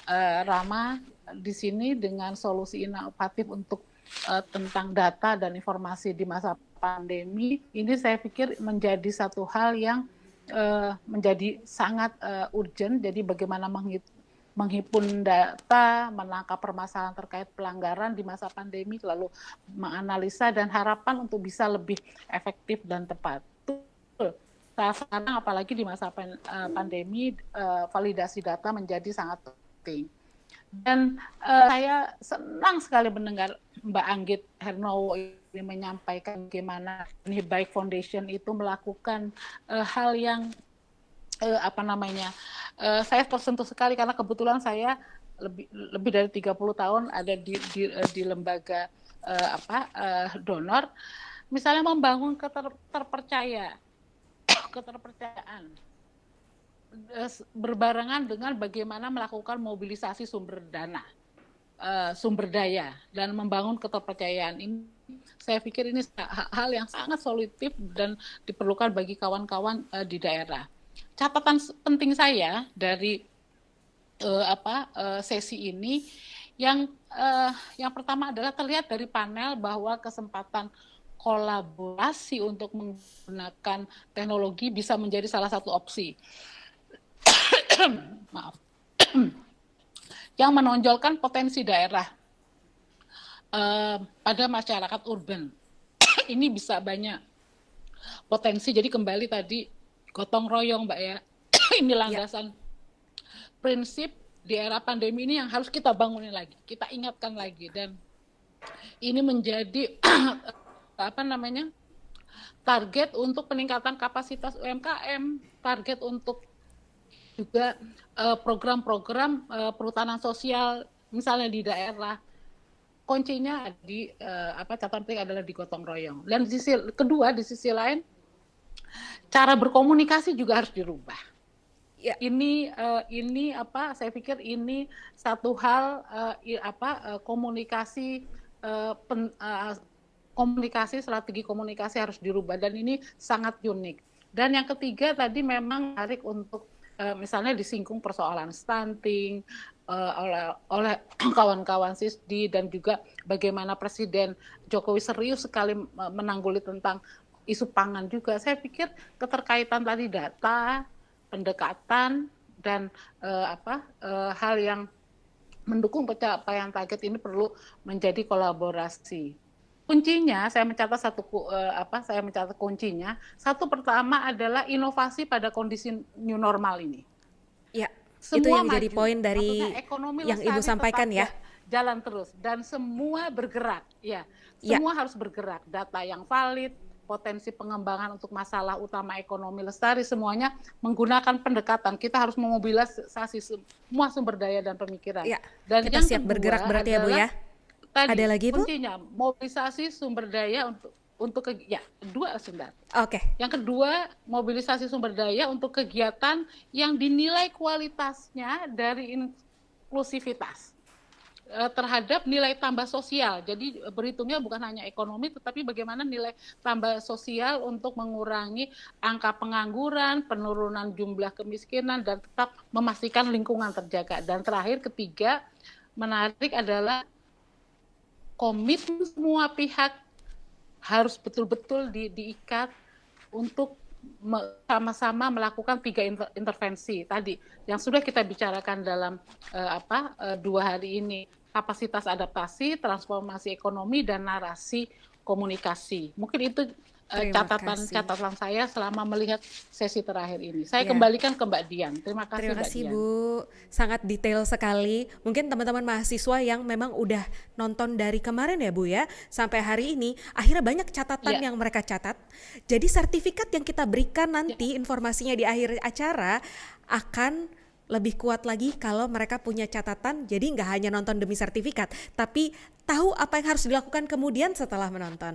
S11: Rama di sini dengan solusi inovatif untuk tentang data dan informasi di masa pandemi, ini saya pikir menjadi satu hal yang menjadi sangat urgent. Jadi bagaimana menghimpun data, menangkap permasalahan terkait pelanggaran di masa pandemi, lalu menganalisa dan harapan untuk bisa lebih efektif dan tepat. Sekarang apalagi di masa pandemi, validasi data menjadi sangat penting. Dan saya senang sekali mendengar Mbak Anggit Hernowo ini menyampaikan bagaimana Baik Foundation itu melakukan hal yang saya tersentuh sekali, karena kebetulan saya lebih dari 30 tahun ada di lembaga donor, misalnya membangun keterpercayaan berbarengan dengan bagaimana melakukan mobilisasi sumber daya dan membangun keterpercayaan ini. Saya pikir ini hal yang sangat solutif dan diperlukan bagi kawan-kawan di daerah. Catatan penting saya dari sesi ini yang pertama adalah terlihat dari panel bahwa kesempatan kolaborasi untuk menggunakan teknologi bisa menjadi salah satu opsi. Maaf. Yang menonjolkan potensi daerah pada masyarakat urban. Ini bisa banyak potensi. Jadi kembali tadi gotong royong, Mbak ya. Ini landasan prinsip di era pandemi ini yang harus kita bangunin lagi, kita ingatkan lagi, dan ini menjadi target untuk peningkatan kapasitas UMKM, target untuk juga program-program perhutanan sosial misalnya di daerah. Kuncinya di catatan penting adalah di gotong royong. Dan di sisi lain cara berkomunikasi juga harus dirubah. Ya. Ini saya pikir ini satu hal strategi komunikasi harus dirubah, dan ini sangat unik. Dan yang ketiga tadi memang menarik untuk misalnya disinggung persoalan stunting oleh kawan-kawan SISDI, dan juga bagaimana Presiden Jokowi serius sekali menangguli tentang isu pangan juga. Saya pikir keterkaitan tadi data, pendekatan dan hal yang mendukung pencapaian target ini perlu menjadi kolaborasi. Kuncinya, saya mencatat kuncinya. Satu pertama adalah inovasi pada kondisi new normal ini.
S1: Ya,
S11: Semua
S1: itu yang jadi
S11: maju.
S1: poin dari
S11: Maksudnya ekonomi
S1: yang Ibu
S11: lestari
S1: sampaikan
S11: tetap
S1: ya.
S11: jalan terus dan semua bergerak, ya.
S1: Ya.
S11: Semua harus bergerak. Data yang valid, potensi pengembangan untuk masalah utama ekonomi lestari, semuanya menggunakan pendekatan. Kita harus memobilisasi semua sumber daya dan pemikiran.
S1: Ya,
S11: Dan
S1: kita
S11: yang
S1: siap
S11: kedua
S1: bergerak berarti ya Bu ya.
S11: Tadi,
S1: Ada lagi Bu?
S11: kuncinya mobilisasi sumber daya sebentar.
S1: Oke.
S11: Yang kedua, mobilisasi sumber daya untuk kegiatan yang dinilai kualitasnya dari inklusivitas terhadap nilai tambah sosial. Jadi berhitungnya bukan hanya ekonomi, tetapi bagaimana nilai tambah sosial untuk mengurangi angka pengangguran, penurunan jumlah kemiskinan, dan tetap memastikan lingkungan terjaga. Dan terakhir, ketiga, menarik adalah komitmen semua pihak harus betul-betul diikat untuk sama-sama melakukan 3 intervensi tadi yang sudah kita bicarakan dalam 2 hari ini. Kapasitas adaptasi, transformasi ekonomi, dan narasi komunikasi. Mungkin itu catatan saya selama melihat sesi terakhir ini. Saya kembalikan ke Mbak Dian. Terima kasih
S1: Bu. Sangat detail sekali. Mungkin teman-teman mahasiswa yang memang udah nonton dari kemarin ya Bu ya, sampai hari ini, akhirnya banyak catatan yang mereka catat. Jadi sertifikat yang kita berikan nanti informasinya di akhir acara akan lebih kuat lagi kalau mereka punya catatan, jadi nggak hanya nonton demi sertifikat, tapi tahu apa yang harus dilakukan kemudian setelah menonton.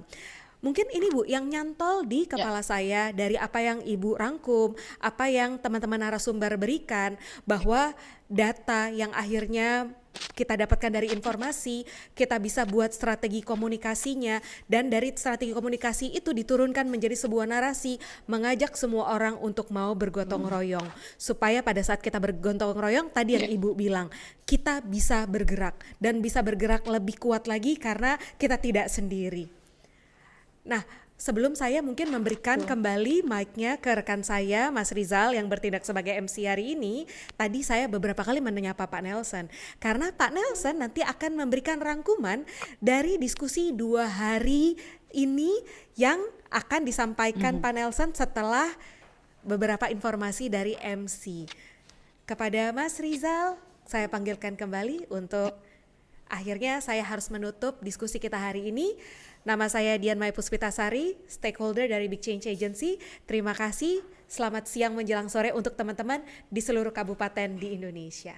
S1: Mungkin ini Bu yang nyantol di kepala saya dari apa yang Ibu rangkum, apa yang teman-teman narasumber berikan, bahwa data yang akhirnya kita dapatkan dari informasi, kita bisa buat strategi komunikasinya, dan dari strategi komunikasi itu diturunkan menjadi sebuah narasi, mengajak semua orang untuk mau bergotong royong, supaya pada saat kita bergotong royong, tadi yang Ibu bilang, kita bisa bergerak, dan bisa bergerak lebih kuat lagi karena kita tidak sendiri. Nah, sebelum saya mungkin memberikan kembali mic-nya ke rekan saya, Mas Rizal, yang bertindak sebagai MC hari ini, tadi saya beberapa kali menyapa Pak Nelson, karena Pak Nelson nanti akan memberikan rangkuman dari diskusi 2 hari ini yang akan disampaikan Pak Nelson setelah beberapa informasi dari MC. Kepada Mas Rizal, saya panggilkan kembali untuk akhirnya saya harus menutup diskusi kita hari ini. Nama saya Dian Maya Puspitasari, stakeholder dari Big Change Agency. Terima kasih, selamat siang menjelang sore untuk teman-teman di seluruh kabupaten di Indonesia.